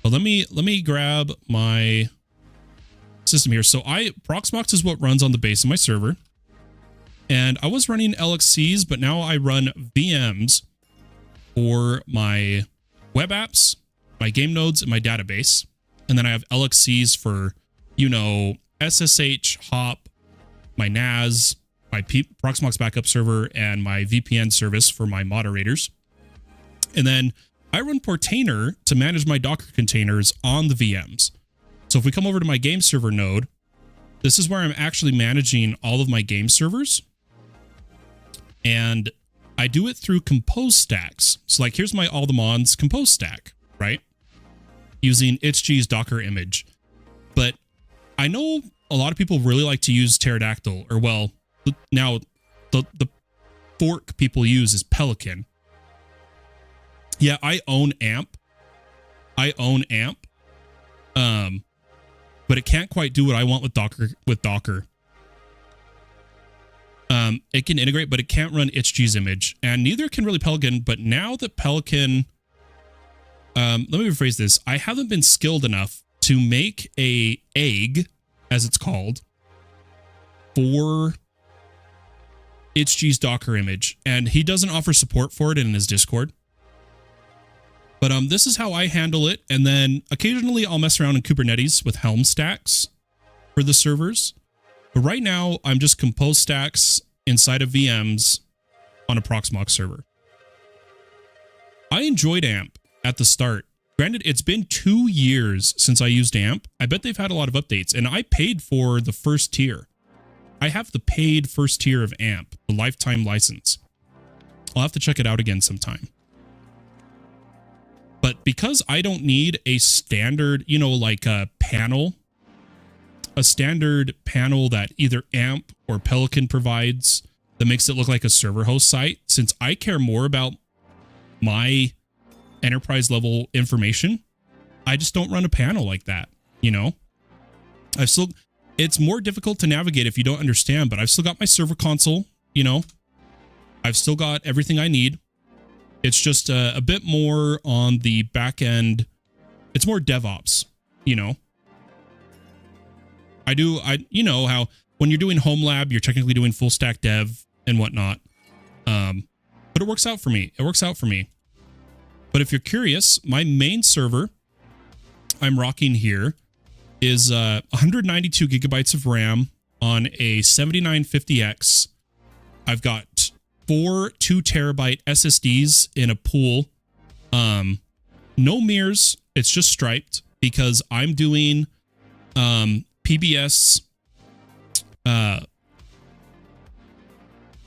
But let me grab my system here. So Proxmox is what runs on the base of my server. And I was running LXCs, but now I run VMs for my web apps, my game nodes, and my database. And then I have LXCs for, you know, SSH, hop, my NAS, my Proxmox backup server, and my VPN service for my moderators. And then I run Portainer to manage my Docker containers on the VMs. So if we come over to my game server node, this is where I'm actually managing all of my game servers. And I do it through compose stacks. So like here's my All The Mons compose stack, right? Using itchg's Docker image. But I know a lot of people really like to use Pterodactyl, or well, now the fork people use is Pelican. Yeah, I own AMP. But it can't quite do what I want with Docker. It can integrate, but it can't run itchg's image, and neither can really Pelican. But now that Pelican, let me rephrase this. I haven't been skilled enough to make a egg, as it's called, for itchg's Docker image, and he doesn't offer support for it in his Discord. But this is how I handle it, and then occasionally I'll mess around in Kubernetes with Helm stacks for the servers. But right now, I'm just compose stacks inside of VMs on a Proxmox server. I enjoyed AMP at the start. Granted, it's been 2 years since I used AMP. I bet they've had a lot of updates, and I paid for the first tier. I have the paid first tier of AMP, the lifetime license. I'll have to check it out again sometime. But because I don't need a standard, you know, like a panel, a standard panel that either AMP or Pelican provides that makes it look like a server host site, since I care more about my enterprise level information, I just don't run a panel like that, you know? It's more difficult to navigate if you don't understand, but I've still got my server console, you know? I've still got everything I need. It's just a bit more on the back end. It's more DevOps, you know? You know how when you're doing home lab, you're technically doing full stack dev, and whatnot. But it works out for me. It works out for me. But if you're curious, my main server I'm rocking here is 192 gigabytes of RAM on a 7950X. I've got 4 2 terabyte SSDs in a pool. No mirrors. It's just striped because I'm doing PBS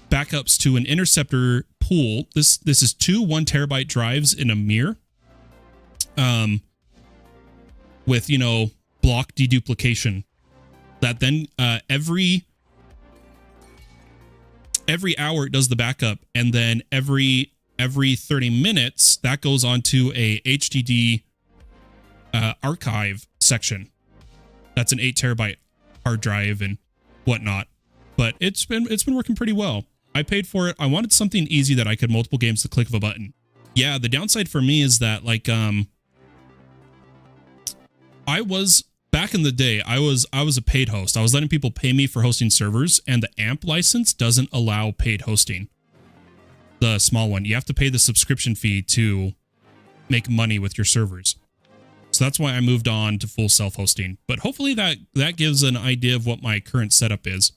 backups to an interceptor pool. This is 2 1 terabyte drives in a mirror. With, you know, block deduplication. That then every hour it does the backup, and then every 30 minutes that goes onto a HDD archive section. That's an 8 terabyte hard drive and whatnot. But it's been working pretty well. I paid for it. I wanted something easy that I could multiple games the click of a button. Yeah, the downside for me is that, like, I was back in the day, I was a paid host. I was letting people pay me for hosting servers, and the AMP license doesn't allow paid hosting. The small one, you have to pay the subscription fee to make money with your servers. So that's why I moved on to full self-hosting. But hopefully that gives an idea of what my current setup is.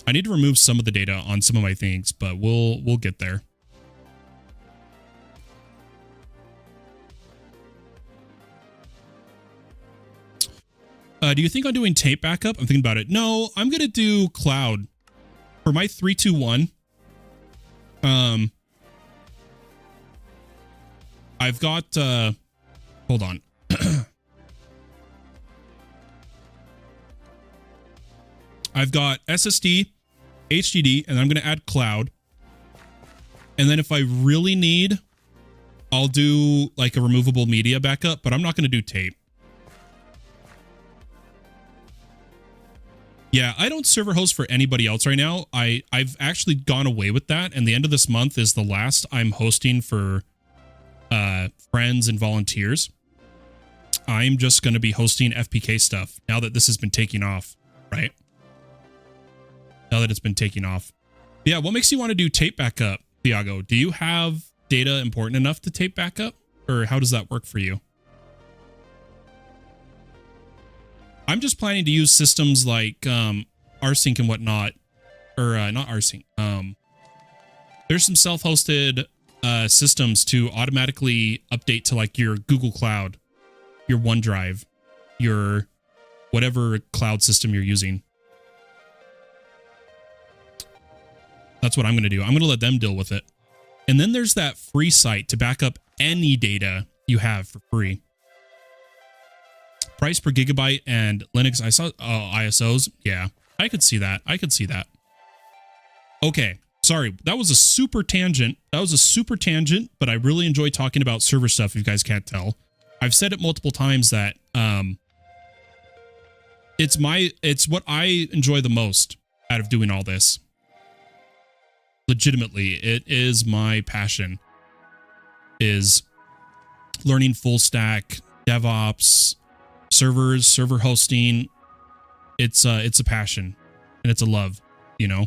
I need to remove some of the data on some of my things, but we'll get there. Do you think I'm doing tape backup? I'm thinking about it. No, I'm going to do cloud. For my 321, I've got, hold on. I've got SSD, HDD, and I'm going to add cloud. And then if I really need, I'll do like a removable media backup, but I'm not going to do tape. Yeah, I don't server host for anybody else right now. I've actually gone away with that, and the end of this month is the last I'm hosting for friends and volunteers. I'm just going to be hosting FPK stuff now that this has been taking off, right? Now that it's been taking off. Yeah, what makes you want to do tape backup, Thiago? Do you have data important enough to tape backup, or how does that work for you? I'm just planning to use systems like rsync and whatnot, or not rsync. There's some self-hosted systems to automatically update to like your Google Cloud, your OneDrive, your whatever cloud system you're using. That's what I'm going to do. I'm going to let them deal with it. And then there's that free site to back up any data you have for free. Price per gigabyte and Linux ISOs. Yeah, I could see that. Okay, sorry. That was a super tangent. But I really enjoy talking about server stuff, if you guys can't tell. I've said it multiple times that it's what I enjoy the most out of doing all this. Legitimately, it is my passion. Is learning full stack, DevOps, servers, server hosting. It's a passion and it's a love, you know.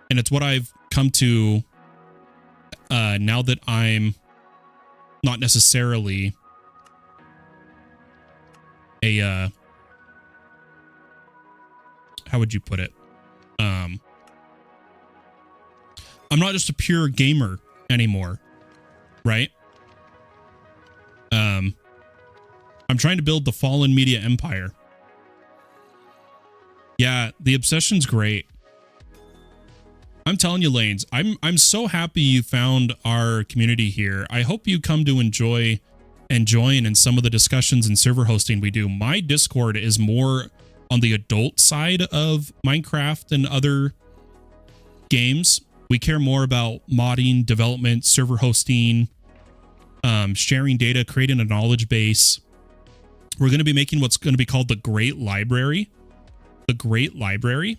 And it's what I've come to now that I'm not necessarily a how would you put it? I'm not just a pure gamer anymore, right? I'm trying to build the Fallen media empire. Yeah, the obsession's great. I'm telling you, Lanes, I'm so happy you found our community here. I hope you come to enjoy and join in some of the discussions and server hosting we do. My Discord is more on the adult side of Minecraft and other games. We care more about modding, development, server hosting, sharing data, creating a knowledge base. We're going to be making what's going to be called the Great Library. The Great Library,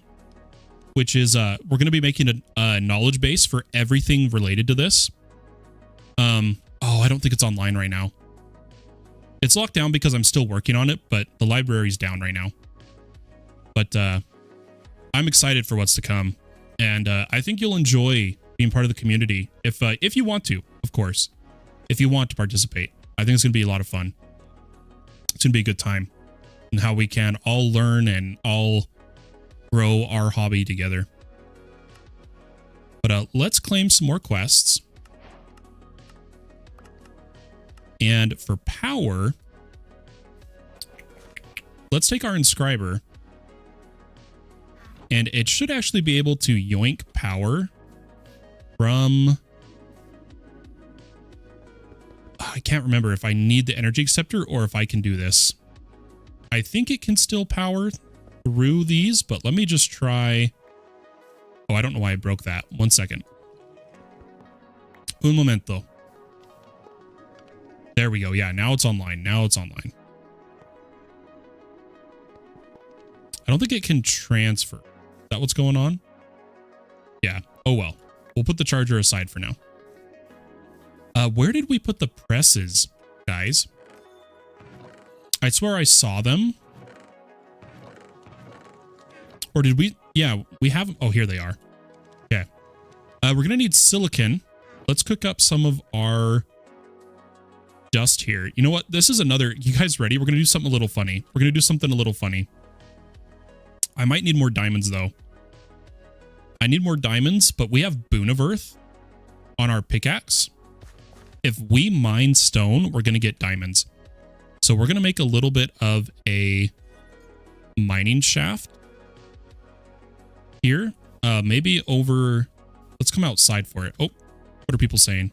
which is we're going to be making a knowledge base for everything related to this. Oh, I don't think it's online right now. It's locked down because I'm still working on it, but the library's down right now. But I'm excited for what's to come. And I think you'll enjoy being part of the community if you want to, of course. If you want to participate. I think it's going to be a lot of fun. It's going to be a good time. And how we can all learn and all grow our hobby together. But let's claim some more quests. And for power, let's take our inscriber. And it should actually be able to yoink power from... I can't remember if I need the energy acceptor or if I can do this. I think it can still power through these, but let me just try... Oh, I don't know why I broke that. 1 second. Un momento. There we go. Yeah, now it's online. Now it's online. I don't think it can transfer. Is that what's going on? Yeah. Oh, well. We'll put the charger aside for now. Where did we put the presses, guys? I swear I saw them. Or did we? Yeah, we have them. Oh, here they are. Okay. We're going to need silicon. Let's cook up some of our dust here. You know what? This is another... You guys ready? We're going to do something a little funny. We're going to do something a little funny. I might need more diamonds, though. I need more diamonds, but we have Boon of Earth on our pickaxe. If we mine stone, we're going to get diamonds. So we're going to make a little bit of a mining shaft here. Maybe over... Let's come outside for it. Oh, what are people saying?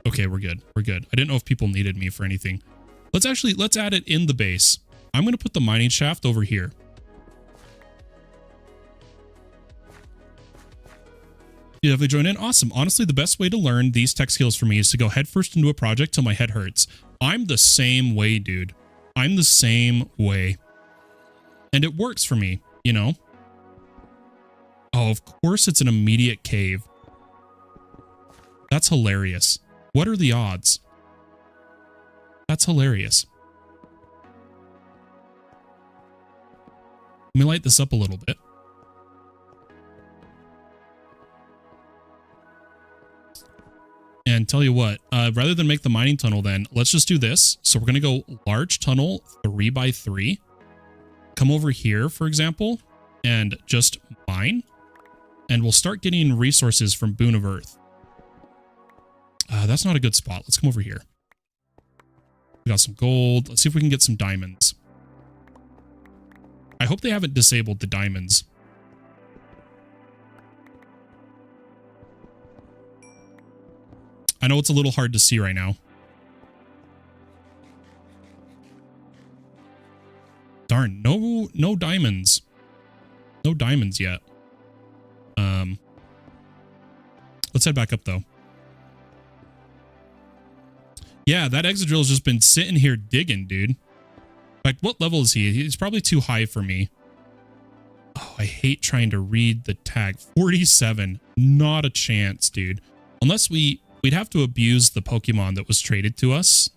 Okay, we're good. We're good. I didn't know if people needed me for anything. Let's add it in the base. I'm going to put the mining shaft over here. You definitely join in. Awesome. Honestly, the best way to learn these tech skills for me is to go headfirst into a project till my head hurts. I'm the same way, dude. I'm the same way. And it works for me, you know? Oh, of course it's an immediate cave. That's hilarious. What are the odds? That's hilarious. Let me light this up a little bit. And tell you what, rather than make the mining tunnel then, let's just do this. So we're going to go large tunnel 3x3. Come over here, for example, and just mine. And we'll start getting resources from Boon of Earth. That's not a good spot. Let's come over here. We got some gold. Let's see if we can get some diamonds. I hope they haven't disabled the diamonds. I know it's a little hard to see right now. Darn, no diamonds. No diamonds yet. Let's head back up though. Yeah, that exit drill has just been sitting here digging, dude. In fact, what level is he? He's probably too high for me. Oh, I hate trying to read the tag. 47. Not a chance, dude. Unless we'd have to abuse the Pokemon that was traded to us.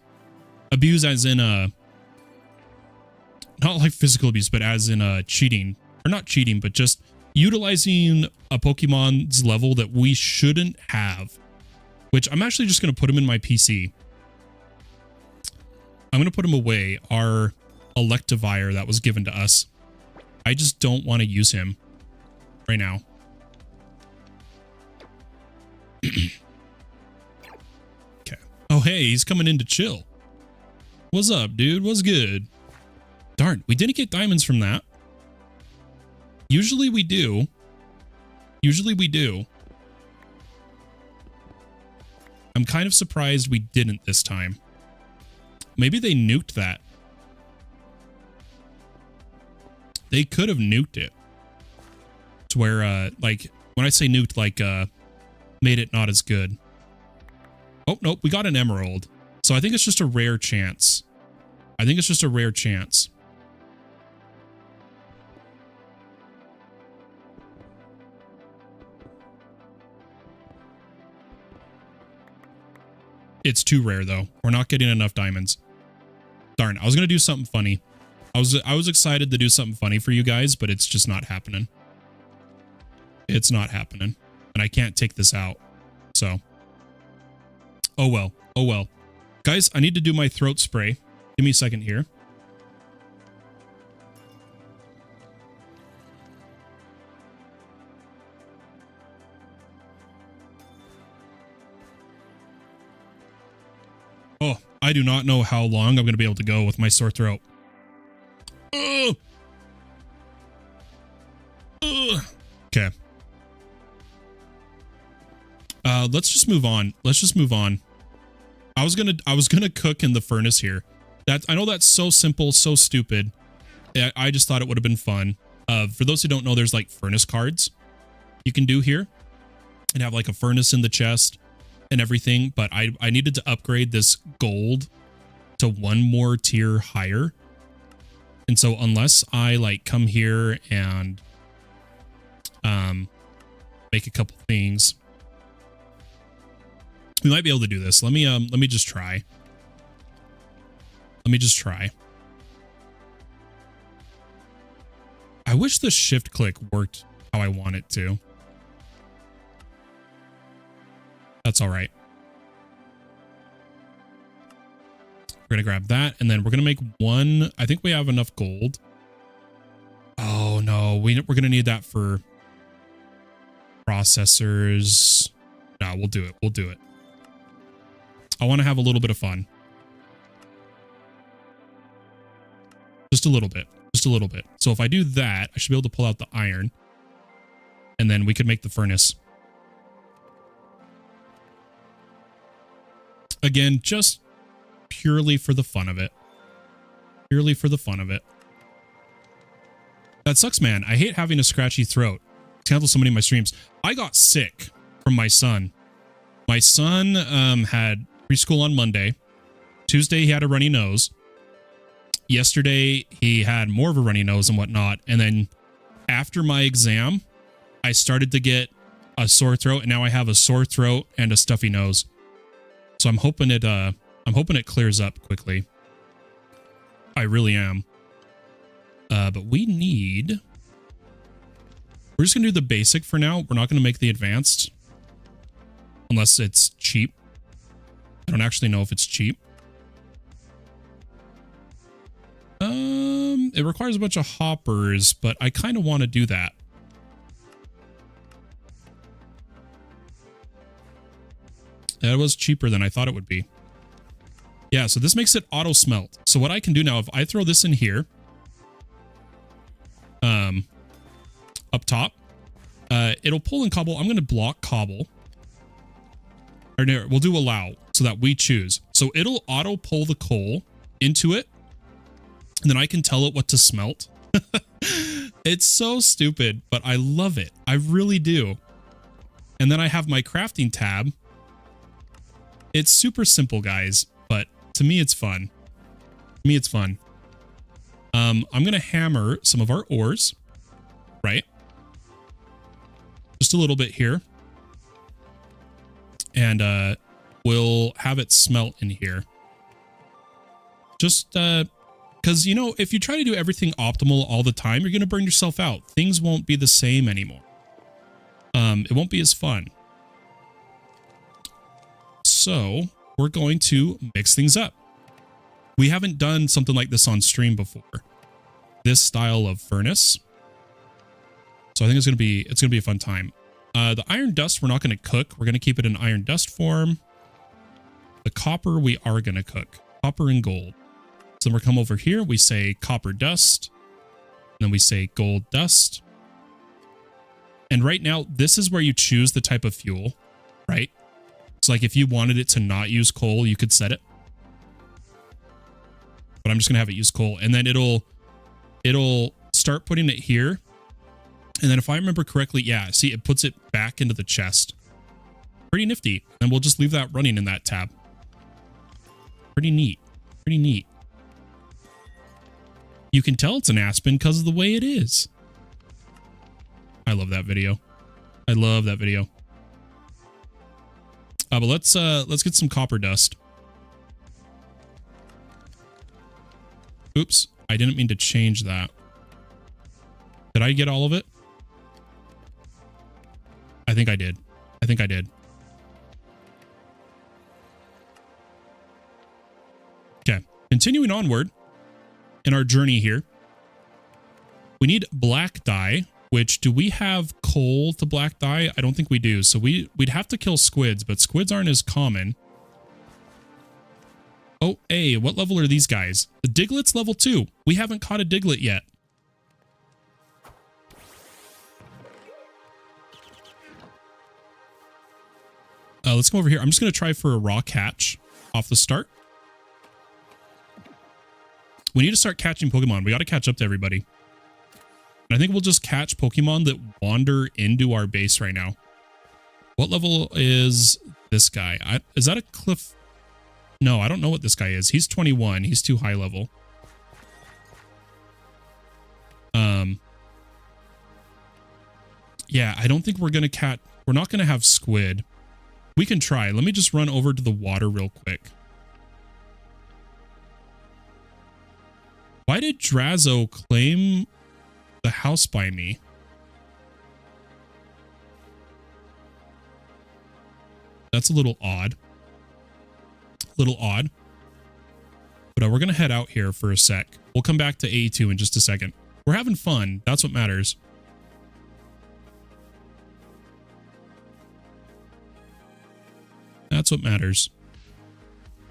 Abuse as in not like physical abuse, but as in cheating. Or not cheating, but just utilizing a Pokemon's level that we shouldn't have. Which I'm actually just going to put him in my PC. I'm going to put him away. Our Electivire that was given to us. I just don't want to use him right now. Okay. Oh, hey, he's coming in to chill. What's up, dude? What's good? Darn, we didn't get diamonds from that. Usually we do. Usually we do. I'm kind of surprised we didn't this time. Maybe they nuked that. They could have nuked it. To where, like, when I say nuked, like, made it not as good. Oh, nope, we got an emerald. So I think it's just a rare chance. I think it's just a rare chance. It's too rare, though. We're not getting enough diamonds. Darn, I was going to do something funny. I was excited to do something funny for you guys, but it's just not happening. It's not happening. And I can't take this out. So. Oh well. Oh well. Guys, I need to do my throat spray. Give me a second here. Oh, I do not know how long I'm going to be able to go with my sore throat. Ugh. Ugh. Okay. Let's just move on. Let's just move on. I was gonna cook in the furnace here. I know that's so simple, so stupid. I just thought it would have been fun. For those who don't know, there's like furnace cards you can do here and have like a furnace in the chest and everything. But I needed to upgrade this gold to one more tier higher. And so unless I like come here and make a couple things, we might be able to do this. Let me just try. Let me just try. I wish the shift click worked how I want it to. That's all right. We're gonna grab that, and then we're gonna make one. I think we have enough gold. Oh no, we're gonna need that for processors. No, we'll do it. We'll do it. I want to have a little bit of fun. Just a little bit. Just a little bit. So if I do that, I should be able to pull out the iron. And then we could make the furnace. Again, just purely for the fun of it. Purely for the fun of it. That sucks, man. I hate having a scratchy throat. It's canceled so many of my streams. I got sick from my son. My son had preschool on Monday. Tuesday, he had a runny nose. Yesterday, he had more of a runny nose and whatnot. And then after my exam, I started to get a sore throat, and now I have a sore throat and a stuffy nose. So I'm hoping it clears up quickly. I really am. But we need... We're just going to do the basic for now. We're not going to make the advanced. Unless it's cheap. I don't actually know if it's cheap. It requires a bunch of hoppers, but I kind of want to do that. That was cheaper than I thought it would be. Yeah, so this makes it auto smelt. So what I can do now, if I throw this in here, up top, it'll pull in cobble. I'm going to block cobble. Or no, we'll do allow so that we choose. So it'll auto pull the coal into it. And then I can tell it what to smelt. It's so stupid, but I love it. I really do. And then I have my crafting tab. It's super simple, guys, but to me, it's fun. To me, it's fun. I'm going to hammer some of our ores, right? Just a little bit here. And we'll have it smelt in here. Just because, you know, if you try to do everything optimal all the time, you're going to burn yourself out. Things won't be the same anymore. It won't be as fun. So we're going to mix things up. We haven't done something like this on stream before. This style of furnace. So I think it's going to be a fun time. The iron dust, we're not going to cook. We're going to keep it in iron dust form. The copper, we are going to cook. Copper and gold. So then we come over here. We say copper dust. And then we say gold dust. And right now, this is where you choose the type of fuel, right? So like if you wanted it to not use coal, you could set it. But I'm just going to have it use coal. And then it'll start putting it here. And then if I remember correctly, yeah, see, it puts it back into the chest. Pretty nifty. And we'll just leave that running in that tab. Pretty neat. Pretty neat. You can tell it's an Aspen because of the way it is. I love that video. I love that video. But let's get some copper dust. Oops. I didn't mean to change that. Did I get all of it? I think I did. I think I did. Okay. Continuing onward in our journey here. We need black dye, which do we have coal to black dye? I don't think we do. So we'd have to kill squids, but squids aren't as common. Oh, hey, what level are these guys? The Diglet's level 2. We haven't caught a Diglet yet. Let's go over here. I'm just going to try for a raw catch off the start. We need to start catching Pokemon. We got to catch up to everybody. And I think we'll just catch Pokemon that wander into our base right now. What level is this guy? Is that a Cliff? No, I don't know what this guy is. He's 21. He's too high level. Yeah, I don't think we're going to catch... We're not going to have squid. We can try. Let me just run over to the water real quick. Why did Drazo claim the house by me? That's a little odd. But we're going to head out here for a sec. We'll come back to AE2 in just a second. We're having fun. That's what matters. That's what matters.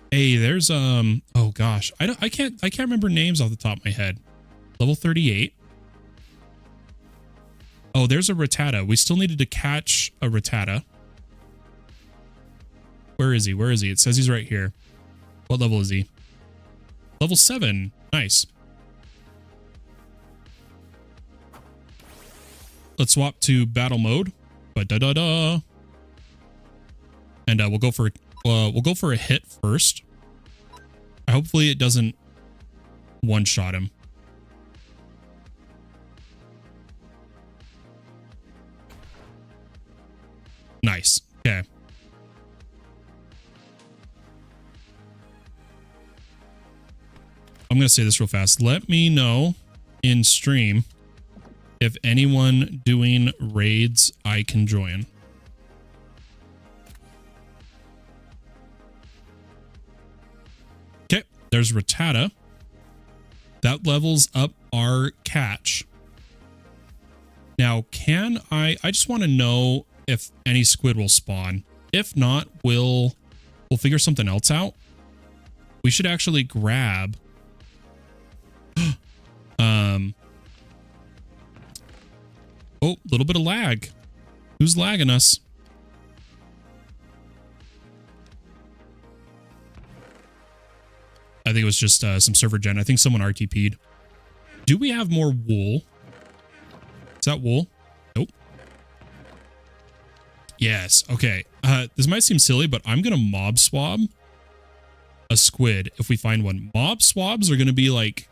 Hey, there's oh gosh. I can't remember names off the top of my head. Level 38. Oh, there's a Rattata. We still needed to catch a Rattata. Where is he? Where is he? It says he's right here. What level is he? Level 7. Nice. Let's swap to battle mode. Ba-da-da-da. And we'll go for a hit first. Hopefully it doesn't one-shot him. Nice. Okay. I'm going to say this real fast. Let me know in stream if anyone doing raids I can join. Okay, there's Rattata. That levels up our catch. Now, can I just want to know if any squid will spawn. If not, we'll figure something else out. We should actually grab oh, a little bit of lag. Who's lagging us? I think it was just some server gen. I think someone RTP'd. Do we have more wool? Is that wool? Nope. Yes. Okay. This might seem silly, but I'm going to mob swab a squid if we find one. Mob swabs are going to be like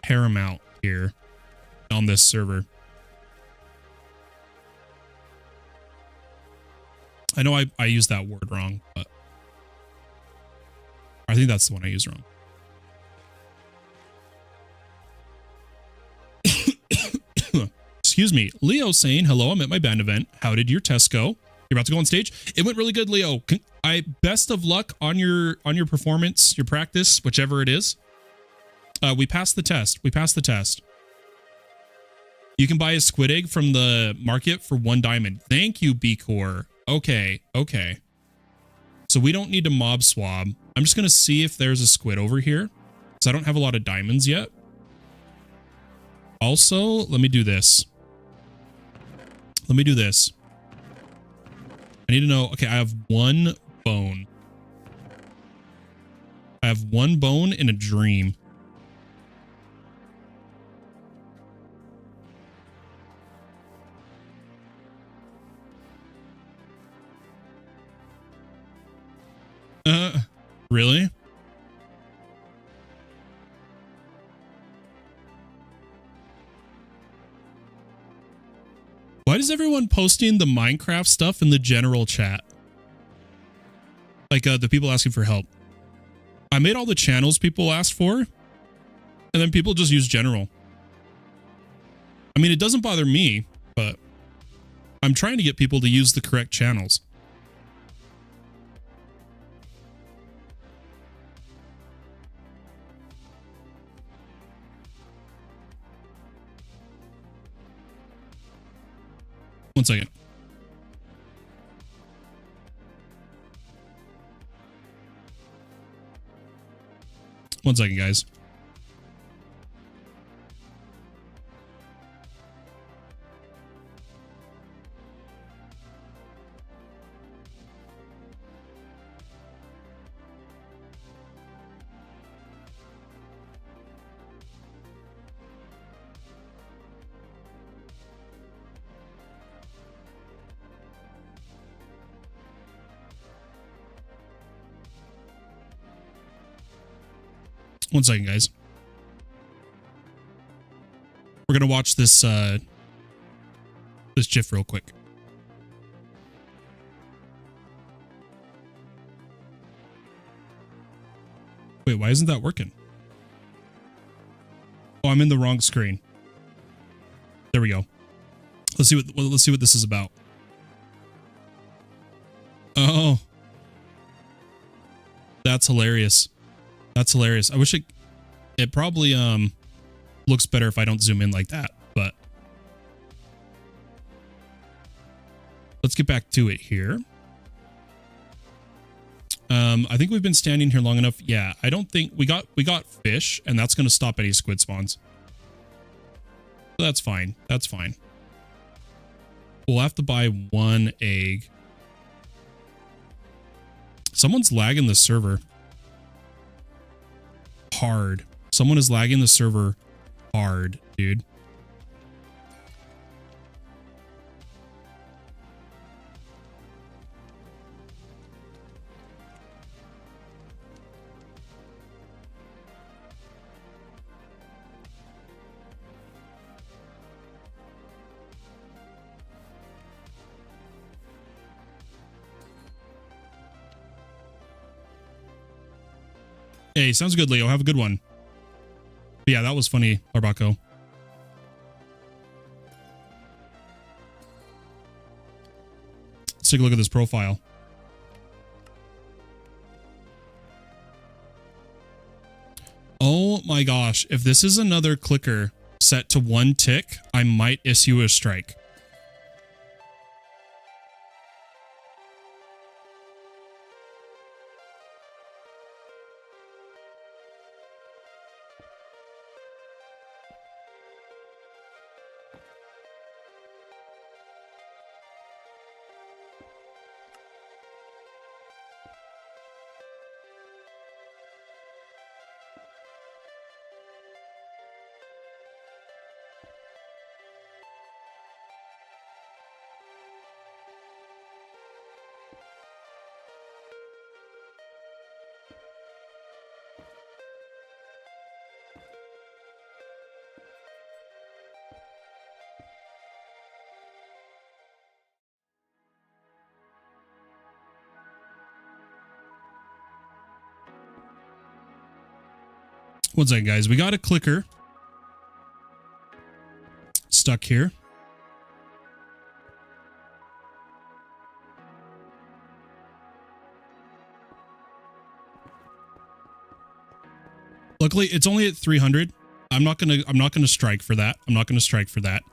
paramount here on this server. I know I used that word wrong, but I think that's the one I used wrong. Excuse me. Leo saying, hello, I'm at my band event. How did your test go? You're about to go on stage? It went really good, Leo. Best of luck on your performance, your practice, whichever it is. We passed the test. We passed the test. You can buy a squid egg from the market for 1 diamond. Thank you, B-Core. Okay, okay. So we don't need to mob swab. I'm just going to see if there's a squid over here, because I don't have a lot of diamonds yet. Also, let me do this. Let me do this. I need to know, okay, I have 1 bone. I have 1 bone in a dream. Really? Why is everyone posting the Minecraft stuff in the general chat? Like the people asking for help. I made all the channels people asked for. And then people just use general. I mean, it doesn't bother me, but I'm trying to get people to use the correct channels. One second. One second, guys. One second, guys. We're gonna watch this this GIF real quick. Wait, why isn't that working? Oh, I'm in the wrong screen. There we go. Let's see what this is about. Oh, that's hilarious. That's hilarious. I wish it probably looks better if I don't zoom in like that, but let's get back to it here. I think we've been standing here long enough. Yeah, I don't think we got fish, and that's going to stop any squid spawns. So that's fine. That's fine. We'll have to buy one egg. Someone's lagging the server hard. Someone is lagging the server hard, dude. Hey, sounds good, Leo. Have a good one. But yeah, that was funny, Arbaco. Let's take a look at this profile. Oh my gosh. If this is another clicker set to 1 tick, I might issue a strike. One second, guys. We got a clicker stuck here. Luckily, it's only at 300. I'm not gonna strike for that. I'm not gonna strike for that.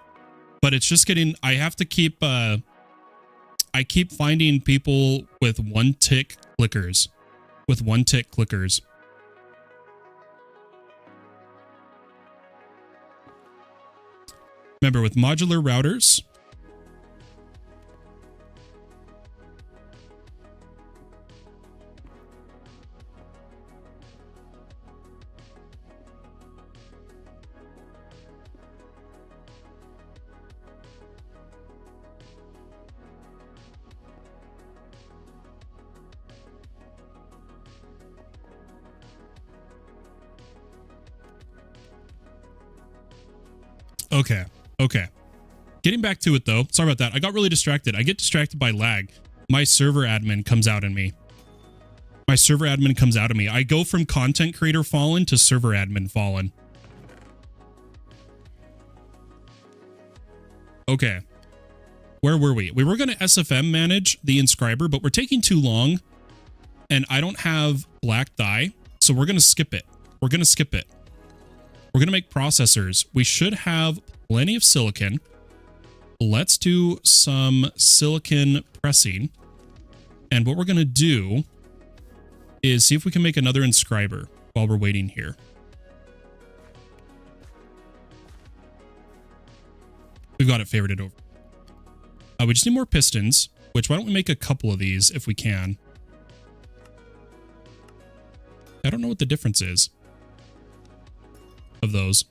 But it's just getting. I have to keep. I keep finding people with 1 tick clickers. With 1 tick clickers. Remember, with modular routers, okay. Okay. Getting back to it, though. Sorry about that. I got really distracted. I get distracted by lag. My server admin comes out in me. My server admin comes out of me. I go from content creator Fallen to server admin Fallen. Okay. Where were we? We were going to SFM manage the inscriber, but we're taking too long. And I don't have black dye. So we're going to skip it. We're going to skip it. We're going to make processors. We should have plenty of silicon. Let's do some silicon pressing. And what we're going to do is see if we can make another inscriber while we're waiting here. We've got it favorited over. We just need more pistons, which why don't we make a couple of these if we can? I don't know what the difference is of those.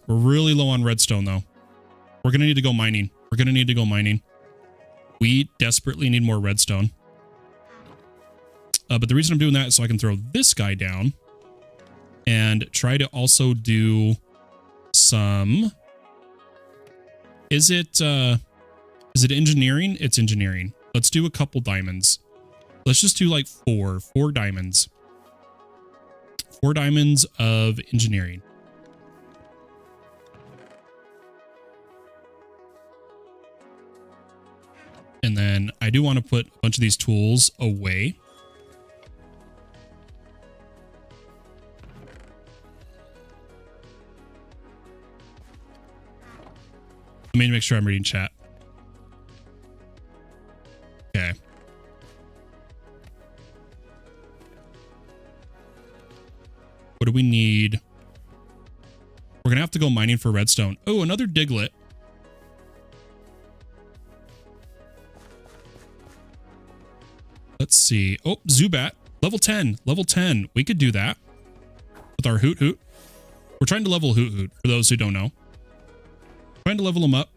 We're really low on redstone, though. We're going to need to go mining. We're going to need to go mining. We desperately need more redstone. But the reason I'm doing that is so I can throw this guy down and try to also do some... Is it engineering? It's engineering. Let's do a couple diamonds. Let's just do like four diamonds. 4 diamonds of engineering. And then I do want to put a bunch of these tools away. Let me make sure I'm reading chat. Okay. What do we need? We're going to have to go mining for redstone. Oh, another diglet. Let's see. Oh, Zubat. Level 10. Level 10. We could do that with our Hoot Hoot. We're trying to level Hoot Hoot, for those who don't know. Trying to level him up.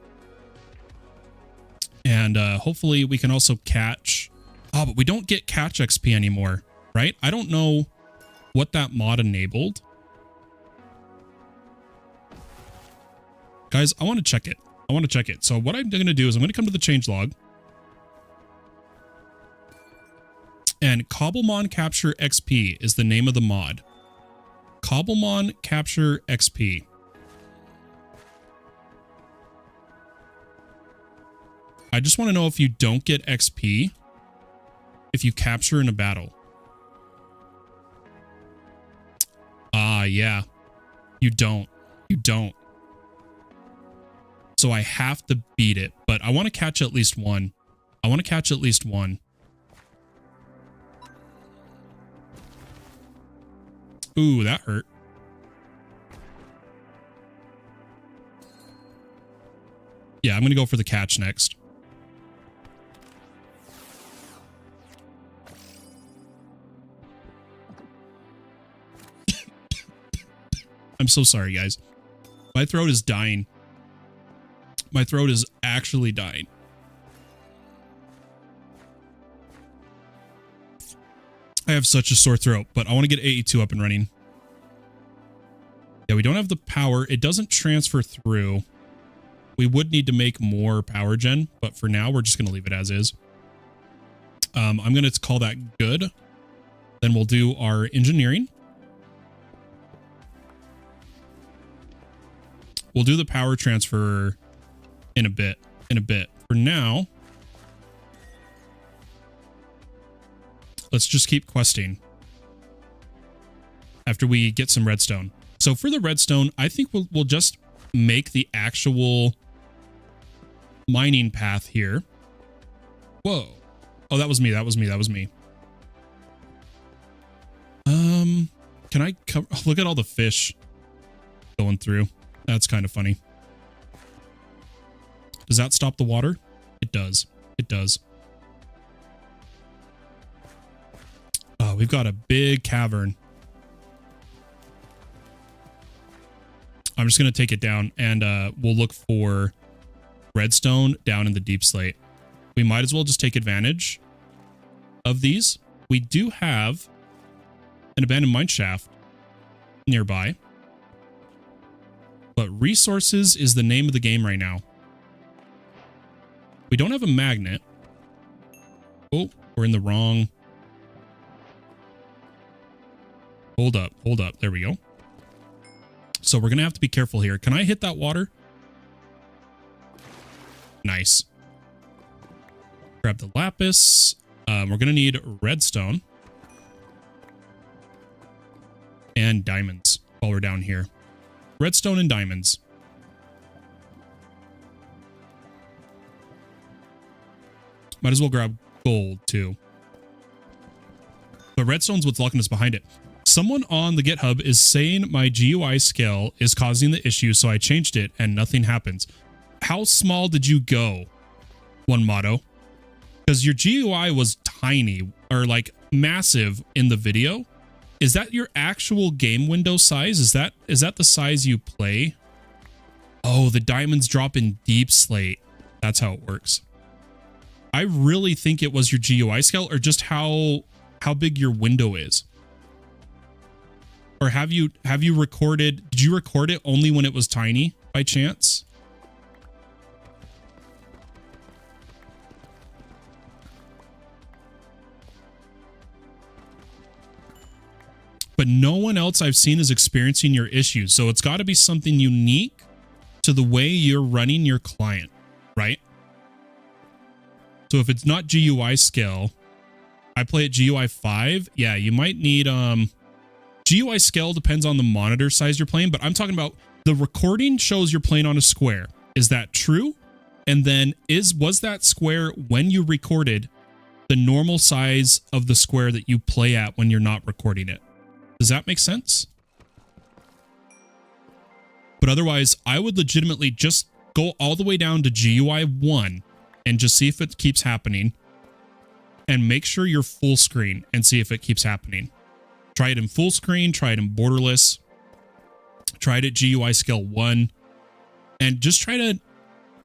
And hopefully we can also catch... Oh, but we don't get catch XP anymore, right? I don't know what that mod enabled. Guys, I want to check it. I want to check it. So what I'm going to do is I'm going to come to the changelog. And COMBBLEMON Capture XP is the name of the mod. COMBBLEMON Capture XP. I just want to know if you don't get XP if you capture in a battle. Ah, yeah. You don't. You don't. So I have to beat it, but I want to catch at least one. I want to catch at least one. Ooh, that hurt. Yeah, I'm going to go for the catch next. I'm so sorry, guys. My throat is dying. My throat is actually dying. I have such a sore throat, but I want to get AE2 up and running. Yeah, we don't have the power. It doesn't transfer through. We would need to make more power gen, but for now, we're just going to leave it as is. I'm going to call that good. Then we'll do our engineering. We'll do the power transfer in a bit. For now, let's just keep questing after we get some redstone. So for the redstone, I think we'll just make the actual mining path here. Whoa. Oh, that was me. That was me. That was me. Can I cover? Look at all the fish going through. That's kind of funny. Does that stop the water? It does. It does. Oh, we've got a big cavern. I'm just going to take it down and we'll look for redstone down in the deep slate. We might as well just take advantage of these. We do have an abandoned mine shaft nearby. But resources is the name of the game right now. We don't have a magnet. Oh, we're in the wrong. Hold up. Hold up. There we go. So we're going to have to be careful here. Can I hit that water? Nice. Grab the lapis. We're going to need redstone. And diamonds while we're down here. Redstone and diamonds. Might as well grab gold too. But redstone's what's locking us behind it. Someone on the GitHub is saying my GUI scale is causing the issue, so I changed it and nothing happens. How small did you go? One motto. Because your GUI was tiny or like massive in the video. Is that your actual game window size? Is that the size you play? Oh, the diamonds drop in deep slate. That's how it works. I really think it was your GUI scale or just how big your window is. Or have you recorded, did you record it only when it was tiny by chance? But no one else I've seen is experiencing your issues. So it's got to be something unique to the way you're running your client, right? So if it's not GUI scale, I play at GUI 5. Yeah, you might need GUI scale depends on the monitor size you're playing, but I'm talking about the recording shows you're playing on a square. Is that true? And then was that square when you recorded the normal size of the square that you play at when you're not recording it? Does that make sense? But otherwise, I would legitimately just go all the way down to GUI 1 and just see if it keeps happening. And make sure you're full screen and see if it keeps happening. Try it in full screen, try it in borderless, try it at GUI scale 1, and just try to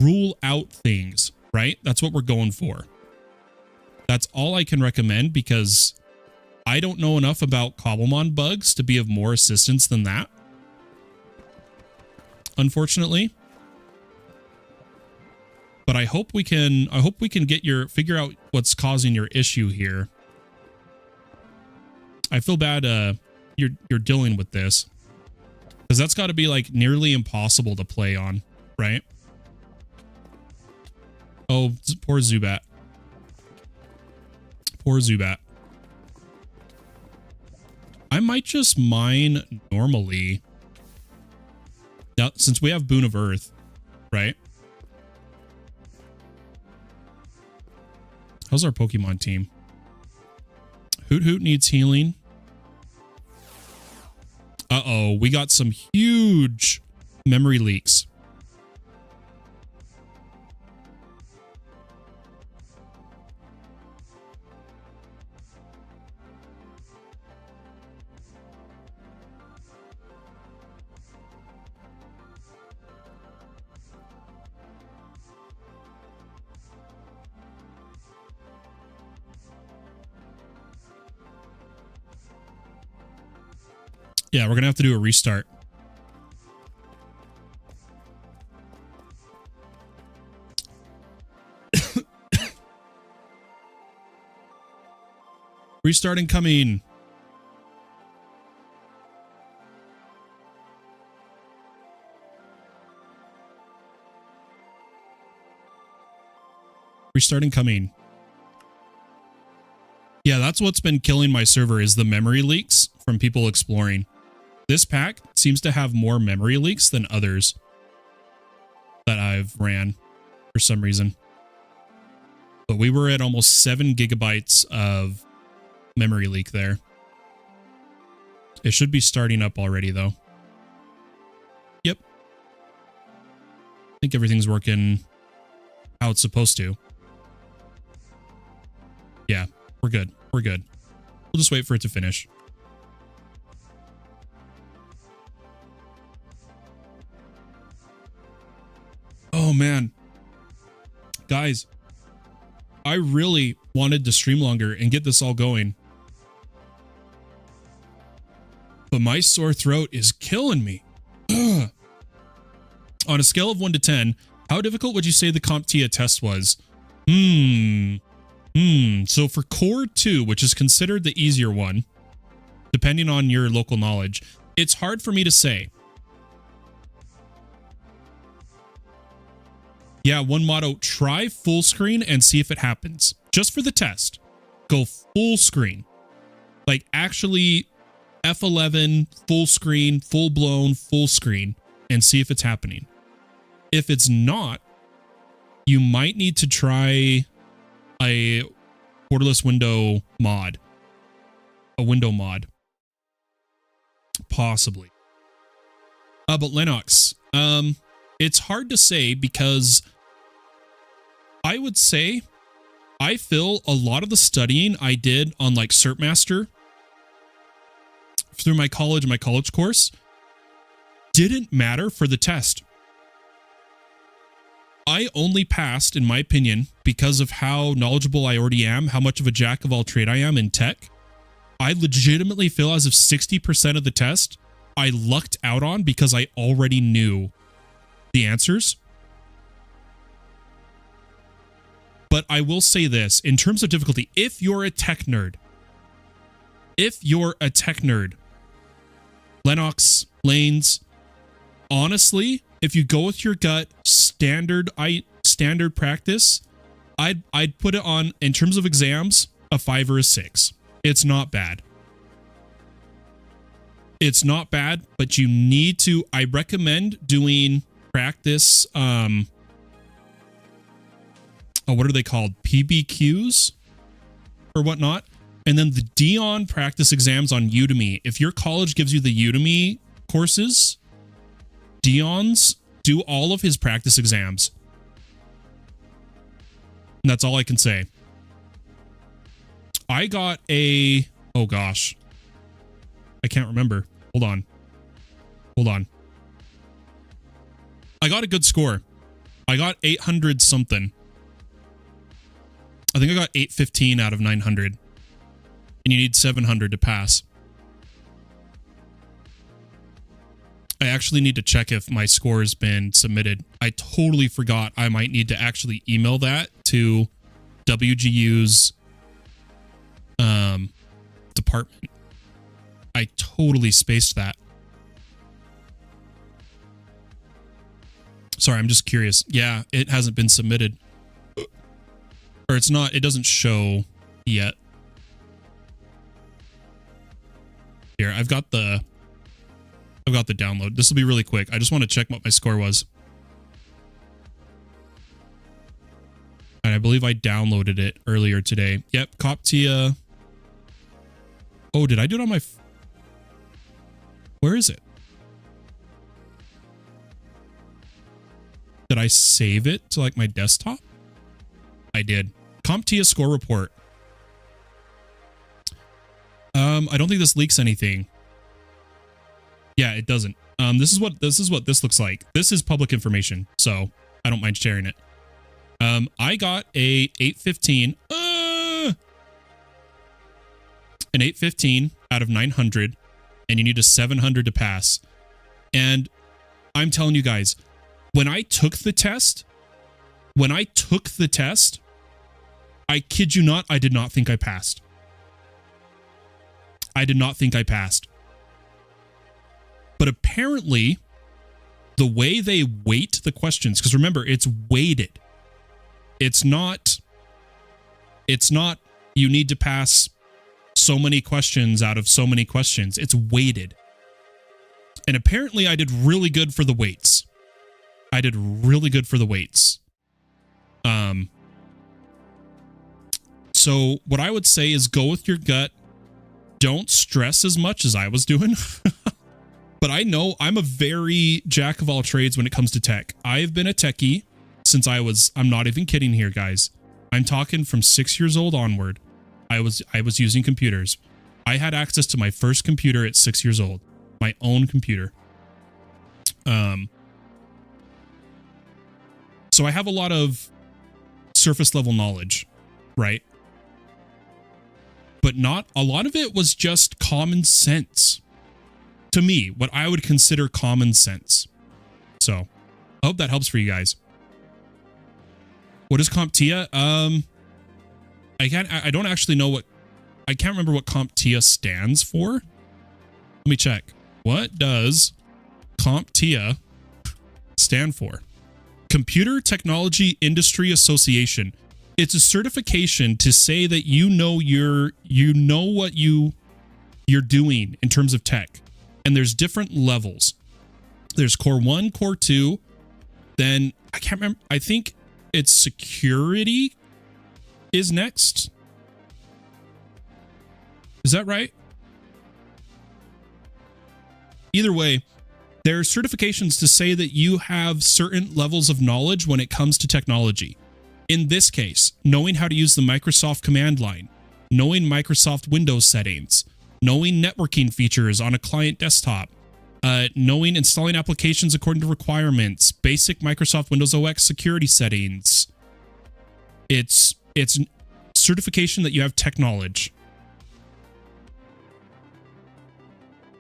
rule out things, right? That's what we're going for. That's all I can recommend because I don't know enough about COMBBLEMON bugs to be of more assistance than that. Unfortunately. But I hope we can figure out what's causing your issue here. I feel bad you're dealing with this. Because that's got to be like nearly impossible to play on, right? Oh, poor Zubat. Poor Zubat. I might just mine normally. Now, since we have Boon of Earth, right? How's our Pokemon team? Hoot Hoot needs healing. Uh-oh, we got some huge memory leaks. Yeah, we're going to have to do a restart. Restarting coming. Restarting coming. Yeah, that's what's been killing my server is the memory leaks from people exploring. This pack seems to have more memory leaks than others that I've ran for some reason. But we were at almost 7 gigabytes of memory leak there. It should be starting up already, though. Yep. I think everything's working how it's supposed to. Yeah, we're good. We're good. We'll just wait for it to finish. Oh, man. Guys, I really wanted to stream longer and get this all going. But my sore throat is killing me. On a scale of 1 to 10, how difficult would you say the CompTIA test was? So for Core 2, which is considered the easier one, depending on your local knowledge, it's hard for me to say. Yeah, one motto, try full screen and see if it happens. Just for the test. Go full screen. Like actually F11, full screen, full blown, full screen, and see if it's happening. If it's not, you might need to try a borderless window mod. A window mod. Possibly. But Lennox, it's hard to say because I would say I feel a lot of the studying I did on like CertMaster through my college course didn't matter for the test. I only passed, in my opinion, because of how knowledgeable I already am, how much of a jack of all trade I am in tech. I legitimately feel as if 60% of the test I lucked out on because I already knew the answers. But I will say this, in terms of difficulty, if you're a tech nerd, Lennox, Lanes, honestly, if you go with your gut, standard practice, I'd put it on, in terms of exams, a 5 or a 6. It's not bad. It's not bad, but you need to, I recommend doing practice, what are they called? PBQs or whatnot. And then the Dion practice exams on Udemy. If your college gives you the Udemy courses, Dion's do all of his practice exams. And that's all I can say. I got a, oh gosh, I can't remember. Hold on. I got a good score. I got 800 something. I think I got 815 out of 900. And you need 700 to pass. I actually need to check if my score has been submitted. I totally forgot I might need to actually email that to WGU's department. I totally spaced that. Sorry, I'm just curious. Yeah, it hasn't been submitted. Or it's not, it doesn't show yet. Here, I've got the download. This will be really quick. I just want to check what my score was. And I believe I downloaded it earlier today. Yep, COMBBLEMON. Oh, did I do it on my... Where is it? Did I save it to like my desktop? I did. CompTIA score report. I don't think this leaks anything. Yeah, it doesn't. This is what this looks like. This is public information, so I don't mind sharing it. I got a 815. An 815 out of 900, and you need a 700 to pass. And I'm telling you guys, when I took the test, I kid you not, I did not think I passed. But apparently, the way they weight the questions, because remember, it's weighted. It's not you need to pass so many questions out of so many questions. It's weighted. And apparently I did really good for the weights. So what I would say is go with your gut. Don't stress as much as I was doing. But I know I'm a very jack of all trades when it comes to tech. I've been a techie since I'm not even kidding here, guys. I'm talking from 6 years old onward. I was using computers. I had access to my first computer at 6 years old. My own computer. So I have a lot of surface level knowledge, right? But not a lot of it was just common sense. To me, what I would consider common sense. So, I hope that helps for you guys. What is CompTIA? I don't actually know I can't remember what CompTIA stands for. Let me check. What does CompTIA stand for? Computer Technology Industry Association. It's a certification to say that you know what you're doing in terms of tech. And there's different levels. There's Core 1, Core 2, then I can't remember. I think it's security is next. Is that right? Either way, there are certifications to say that you have certain levels of knowledge when it comes to technology. In this case, knowing how to use the Microsoft command line, knowing Microsoft Windows settings, knowing networking features on a client desktop, knowing installing applications according to requirements, basic Microsoft Windows OS security settings. It's certification that you have tech knowledge.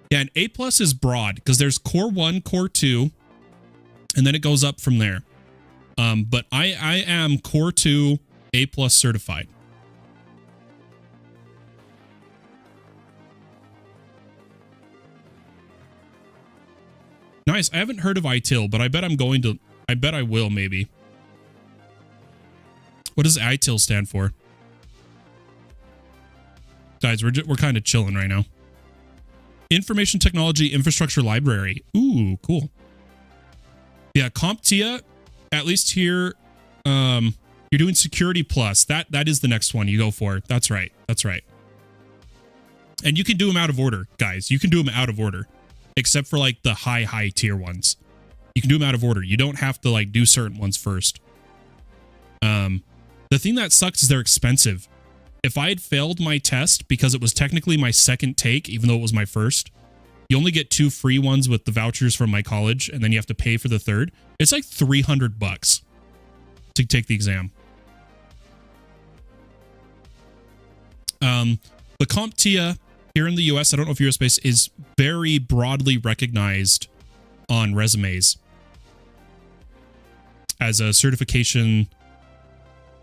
Yeah, and A+ is broad because there's Core 1, Core 2, and then it goes up from there. But I am Core 2 A+ certified. Nice. I haven't heard of Hytale, but I bet I will maybe. What does Hytale stand for? Guys, we're kind of chilling right now. Information Technology Infrastructure Library. Ooh, cool. Yeah, CompTIA, at least here, you're doing Security Plus. That is the next one you go for. That's right. That's right. And you can do them out of order, guys. You can do them out of order. Except for like the high tier ones. You can do them out of order. You don't have to like do certain ones first. The thing that sucks is they're expensive. If I had failed my test because it was technically my second take, even though it was my first, you only get 2 free ones with the vouchers from my college, and then you have to pay for the third. It's like $300 to take the exam. The CompTIA here in the US, I don't know if Eurospace is very broadly recognized on resumes as a certification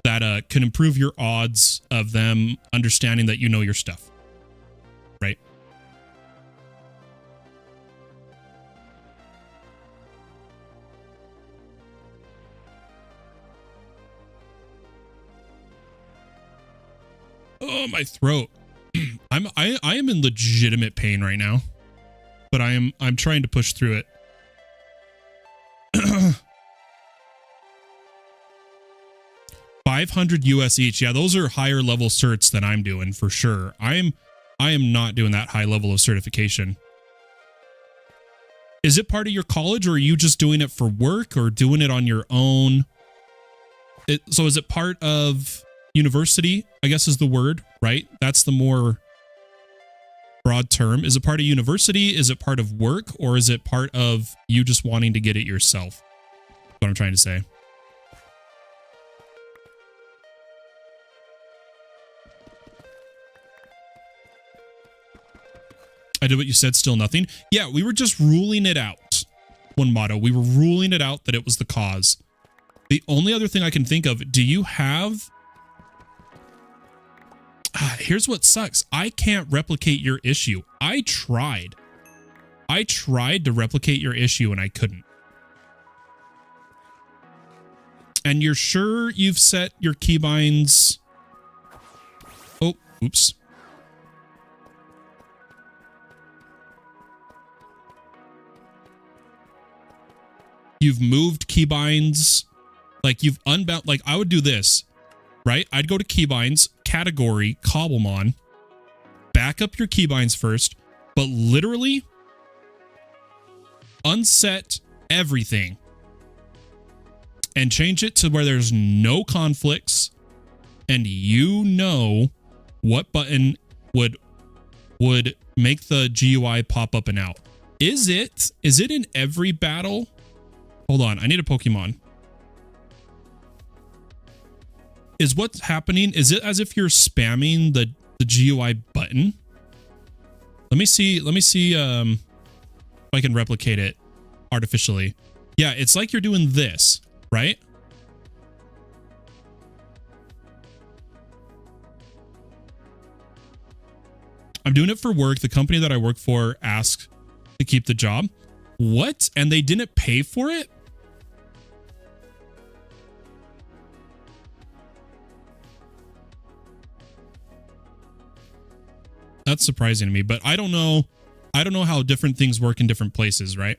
that can improve your odds of them understanding that you know your stuff, right? Oh, my throat. I am in legitimate pain right now, but I'm trying to push through it. $500 US each. Yeah, those are higher level certs than I'm doing for sure. I am not doing that high level of certification. Is it part of your college, or are you just doing it for work or doing it on your own? So is it part of university, I guess is the word, right? That's the more broad term. Is it part of university? Is it part of work? Or is it part of you just wanting to get it yourself? That's what I'm trying to say. I did what you said, still nothing. Yeah, we were just ruling it out. One motto. We were ruling it out that it was the cause. The only other thing I can think of, do you have... here's what sucks. I can't replicate your issue. I tried to replicate your issue and I couldn't. And you're sure you've set your keybinds? Oh, oops. You've moved keybinds, like you've unbound, like I would do this, right? I'd go to keybinds, category, COMBBLEMON, back up your keybinds first, but literally unset everything and change it to where there's no conflicts and you know what button would make the GUI pop up and out. Is it in every battle? Hold on, I need a Pokemon. Is what's happening, is it as if you're spamming the GUI button? Let me see if I can replicate it artificially. Yeah, it's like you're doing this, right? I'm doing it for work. The company that I work for asked to keep the job. What? And they didn't pay for it? That's surprising to me, but I don't know. I don't know how different things work in different places, right?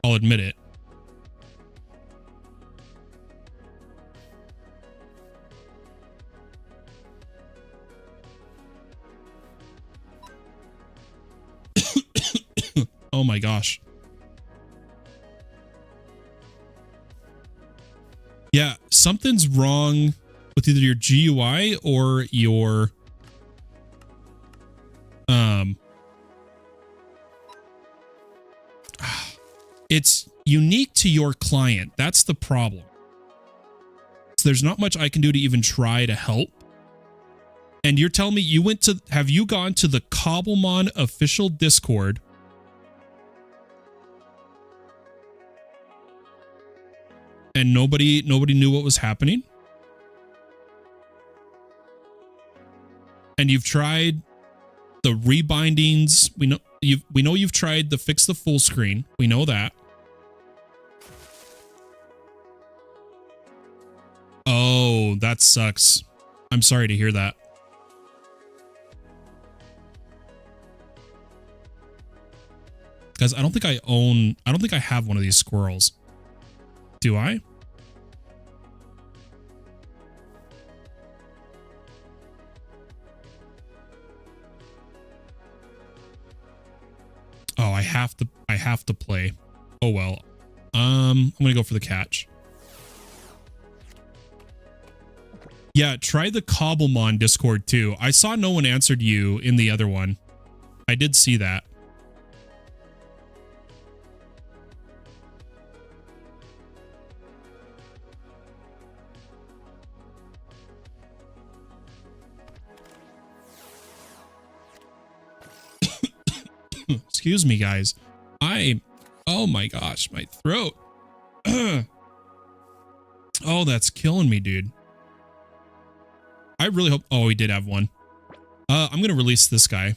I'll admit it. Oh my gosh. Yeah, something's wrong with either your GUI or your it's unique to your client. That's the problem. So there's not much I can do to even try to help. And you're telling me you went to, have you gone to the COMBBLEMON official Discord? And nobody knew what was happening? And you've tried the rebindings. We know you've tried the fix the full screen. We know that. Oh, that sucks. I'm sorry to hear that. Guys, I don't think I have one of these squirrels. Do I? Oh, I have to play. Oh well. I'm gonna go for the catch. Yeah, try the COMBBLEMON Discord too. I saw no one answered you in the other one. I did see that. Excuse me, guys. Oh my gosh, my throat. Oh, that's killing me, dude. I really hope, oh, he did have one. I'm going to release this guy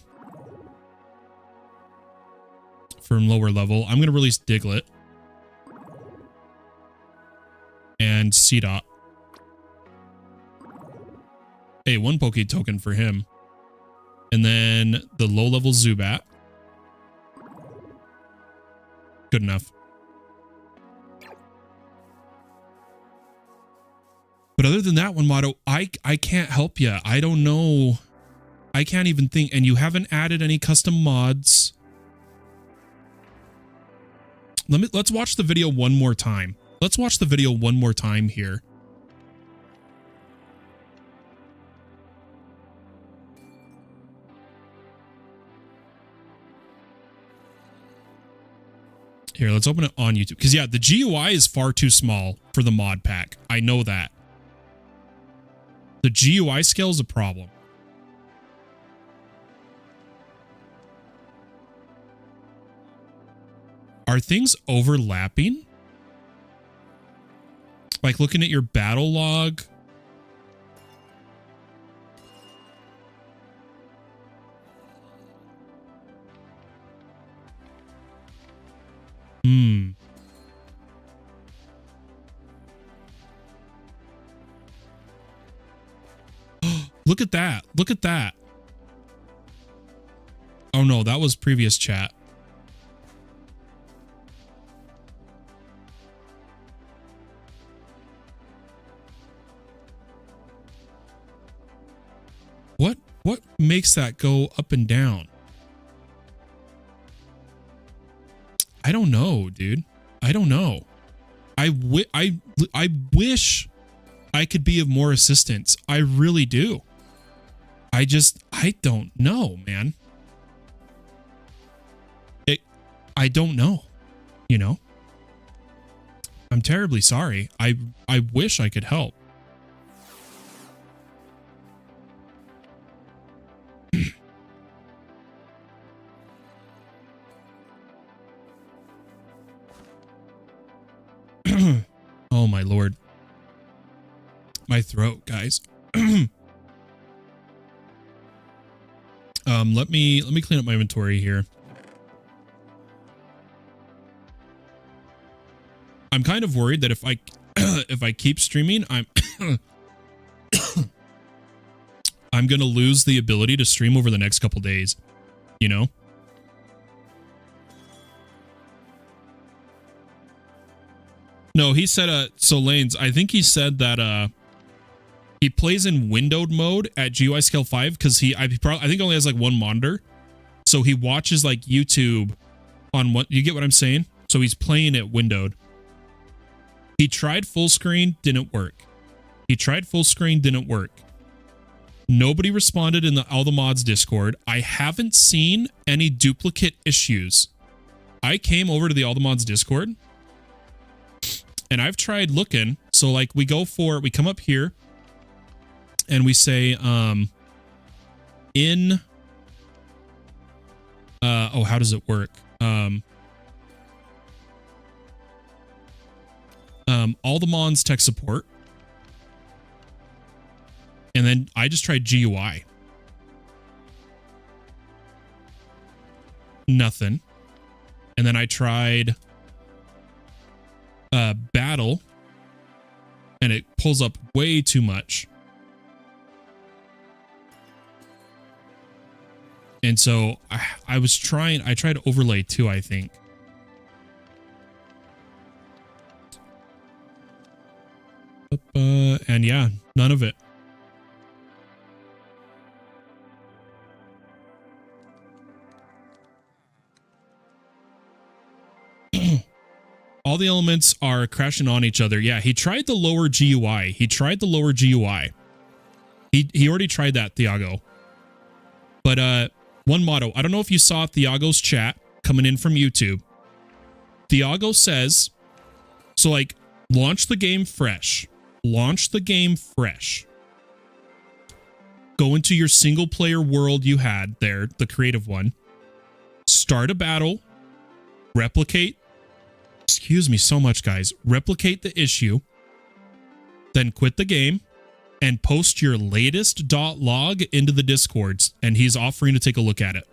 from lower level. I'm going to release Diglett and C-Dot. Hey, one Poke token for him. And then the low level Zubat. Good enough. But other than that one, Motto, I can't help you. I don't know. I can't even think. And you haven't added any custom mods. Let's watch the video one more time. Let's watch the video one more time here. Here, let's open it on YouTube. Because, yeah, the GUI is far too small for the mod pack. I know that. The GUI scale is a problem. Are things overlapping? Like looking at your battle log? Look at that. Look at that. Oh no, that was previous chat. What makes that go up and down? I don't know, dude. I don't know. I wish I could be of more assistance. I really do. I don't know, man. I don't know, you know? I'm terribly sorry. I wish I could help. Oh my lord. My throat, guys. Let me clean up my inventory here. I'm kind of worried that if I if I keep streaming, I'm going to lose the ability to stream over the next couple days, you know? No, he said, so Lanes, I think he said that, he plays in windowed mode at GUI scale 5 because I think only has like one monitor. So he watches like YouTube on what, you get what I'm saying? So he's playing it windowed. He tried full screen, didn't work. He tried full screen, didn't work. Nobody responded in the All The Mods Discord. I haven't seen any duplicate issues. I came over to the All The Mods Discord and I've tried looking. So like we come up here and we say, how does it work? All The Mons tech support. And then I just tried GUI. Nothing. And then I tried battle. And it pulls up way too much. And so I tried overlay too, I think. And yeah, none of it. All the elements are crashing on each other. Yeah, he tried the lower GUI. He already tried that, Thiago. But one motto. I don't know if you saw Thiago's chat coming in from YouTube. Thiago says, so like, launch the game fresh. Launch the game fresh. Go into your single player world you had there, the creative one. Start a battle. Replicate. Excuse me so much, guys. Replicate the issue. Then quit the game. And post your latest .log into the Discords. And he's offering to take a look at it.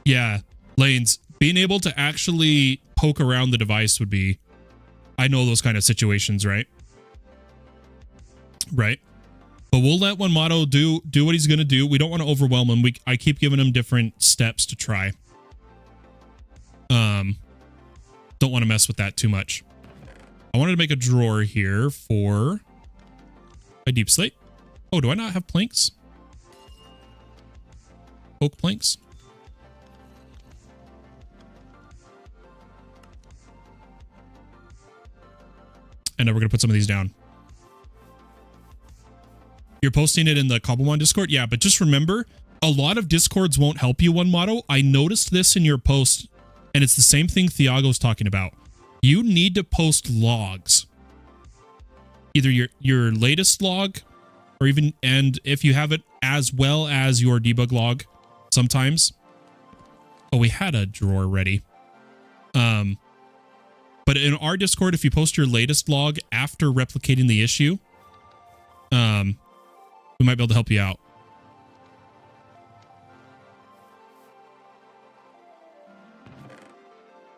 Yeah, Lanes, being able to actually poke around the device would be... I know those kind of situations, right? Right. But we'll let one motto do what he's going to do. We don't want to overwhelm him. I keep giving him different steps to try. Don't want to mess with that too much. I wanted to make a drawer here for a deep slate. Oh, do I not have planks? Oak planks? And then we're going to put some of these down. You're posting it in the COMBBLEMON Discord? Yeah, but just remember, a lot of Discords won't help you, one motto. I noticed this in your post, and it's the same thing Thiago's talking about. You need to post logs. Either your latest log, or even, and if you have it, as well as your debug log, sometimes. Oh, we had a drawer ready. But in our Discord, if you post your latest log after replicating the issue, we might be able to help you out.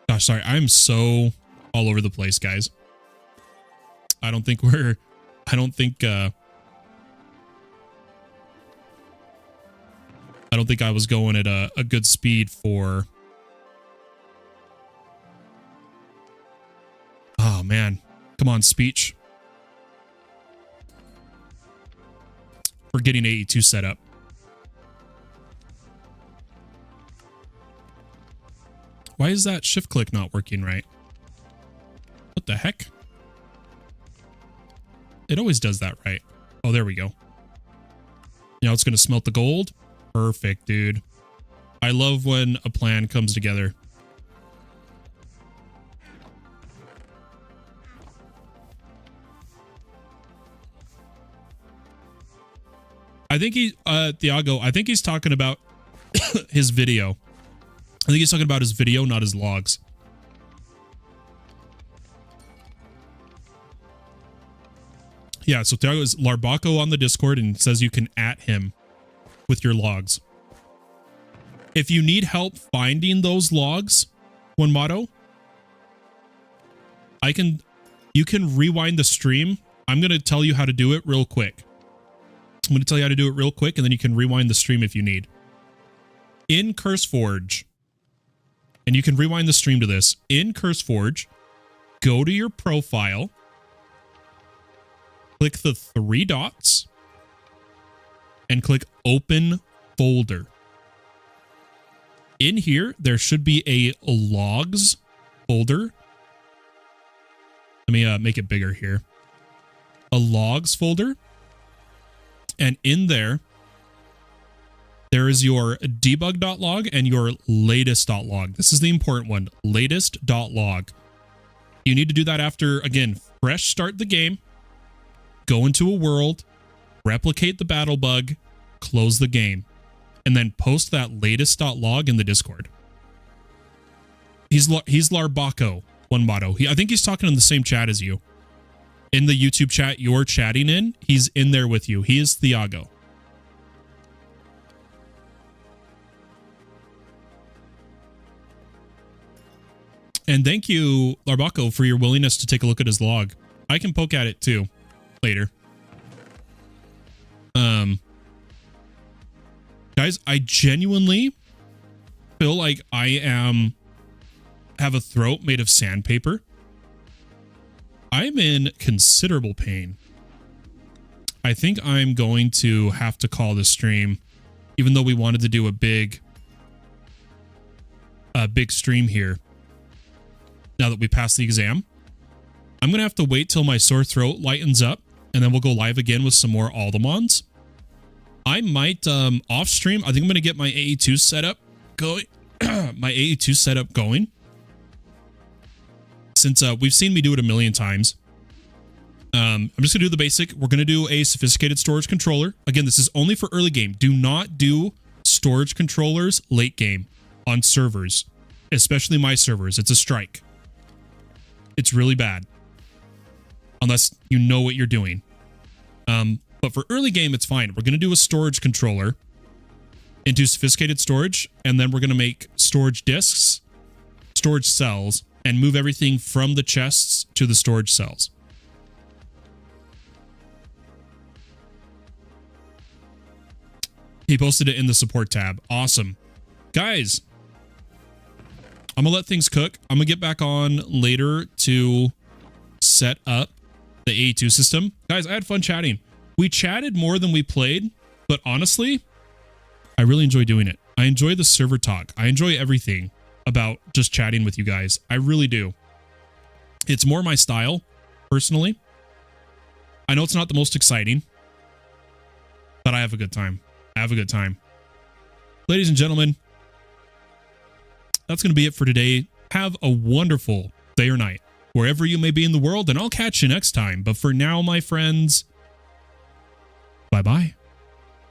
Gosh, sorry. I'm so all over the place, guys. I don't think I was going at a good speed for... Oh, man. Come on, speech. For getting AE2 set up. Why is that shift click not working right? What the heck? It always does that right. Oh, there we go. Now it's going to smelt the gold. Perfect, dude. I love when a plan comes together. I think Thiago, I think he's talking about his video. I think he's talking about his video, not his logs. Yeah, so Thiago is Larbaco on the Discord and says you can @ him. with your logs. If you need help finding those logs, one motto, you can rewind the stream. I'm going to tell you how to do it real quick. I'm going to tell you how to do it real quick, and then you can rewind the stream if you need. In CurseForge, and you can rewind the stream to this. In CurseForge, go to your profile, click the 3 dots, and click Open Folder. In here, there should be a Logs folder. Let me make it bigger here. A Logs folder. And in there, there is your debug.log and your latest.log. This is the important one, latest.log. You need to do that after, again, fresh start the game, go into a world, replicate the battle bug, close the game, and then post that latest.log in the Discord. He's Larbaco, one motto. I think he's talking in the same chat as you. In the YouTube chat you're chatting in, he's in there with you. He is Thiago. And thank you, Larbaco, for your willingness to take a look at his log. I can poke at it too later. Guys, I genuinely feel like I have a throat made of sandpaper. I'm in considerable pain. I think I'm going to have to call this stream, even though we wanted to do a big stream here. Now that we passed the exam, I'm going to have to wait till my sore throat lightens up, and then we'll go live again with some more All The Mons. I might, off stream, I think I'm going to get my AE2 setup going. My AE2 setup going. Since we've seen me do it a million times. I'm just going to do the basic. We're going to do a sophisticated storage controller. Again, this is only for early game. Do not do storage controllers late game on servers, especially my servers. It's a strike. It's really bad. Unless you know what you're doing. But for early game, it's fine. We're going to do a storage controller into sophisticated storage, and then we're going to make storage disks, storage cells, and move everything from the chests to the storage cells. He posted it in the support tab. Awesome. Guys, I'm going to let things cook. I'm going to get back on later to set up the AE2 system. Guys, I had fun chatting. We chatted more than we played, but honestly, I really enjoy doing it. I enjoy the server talk. I enjoy everything about just chatting with you guys. I really do. It's more my style, personally. I know it's not the most exciting, but I have a good time. I have a good time. Ladies and gentlemen, that's going to be it for today. Have a wonderful day or night, wherever you may be in the world, and I'll catch you next time. But for now, my friends, bye-bye.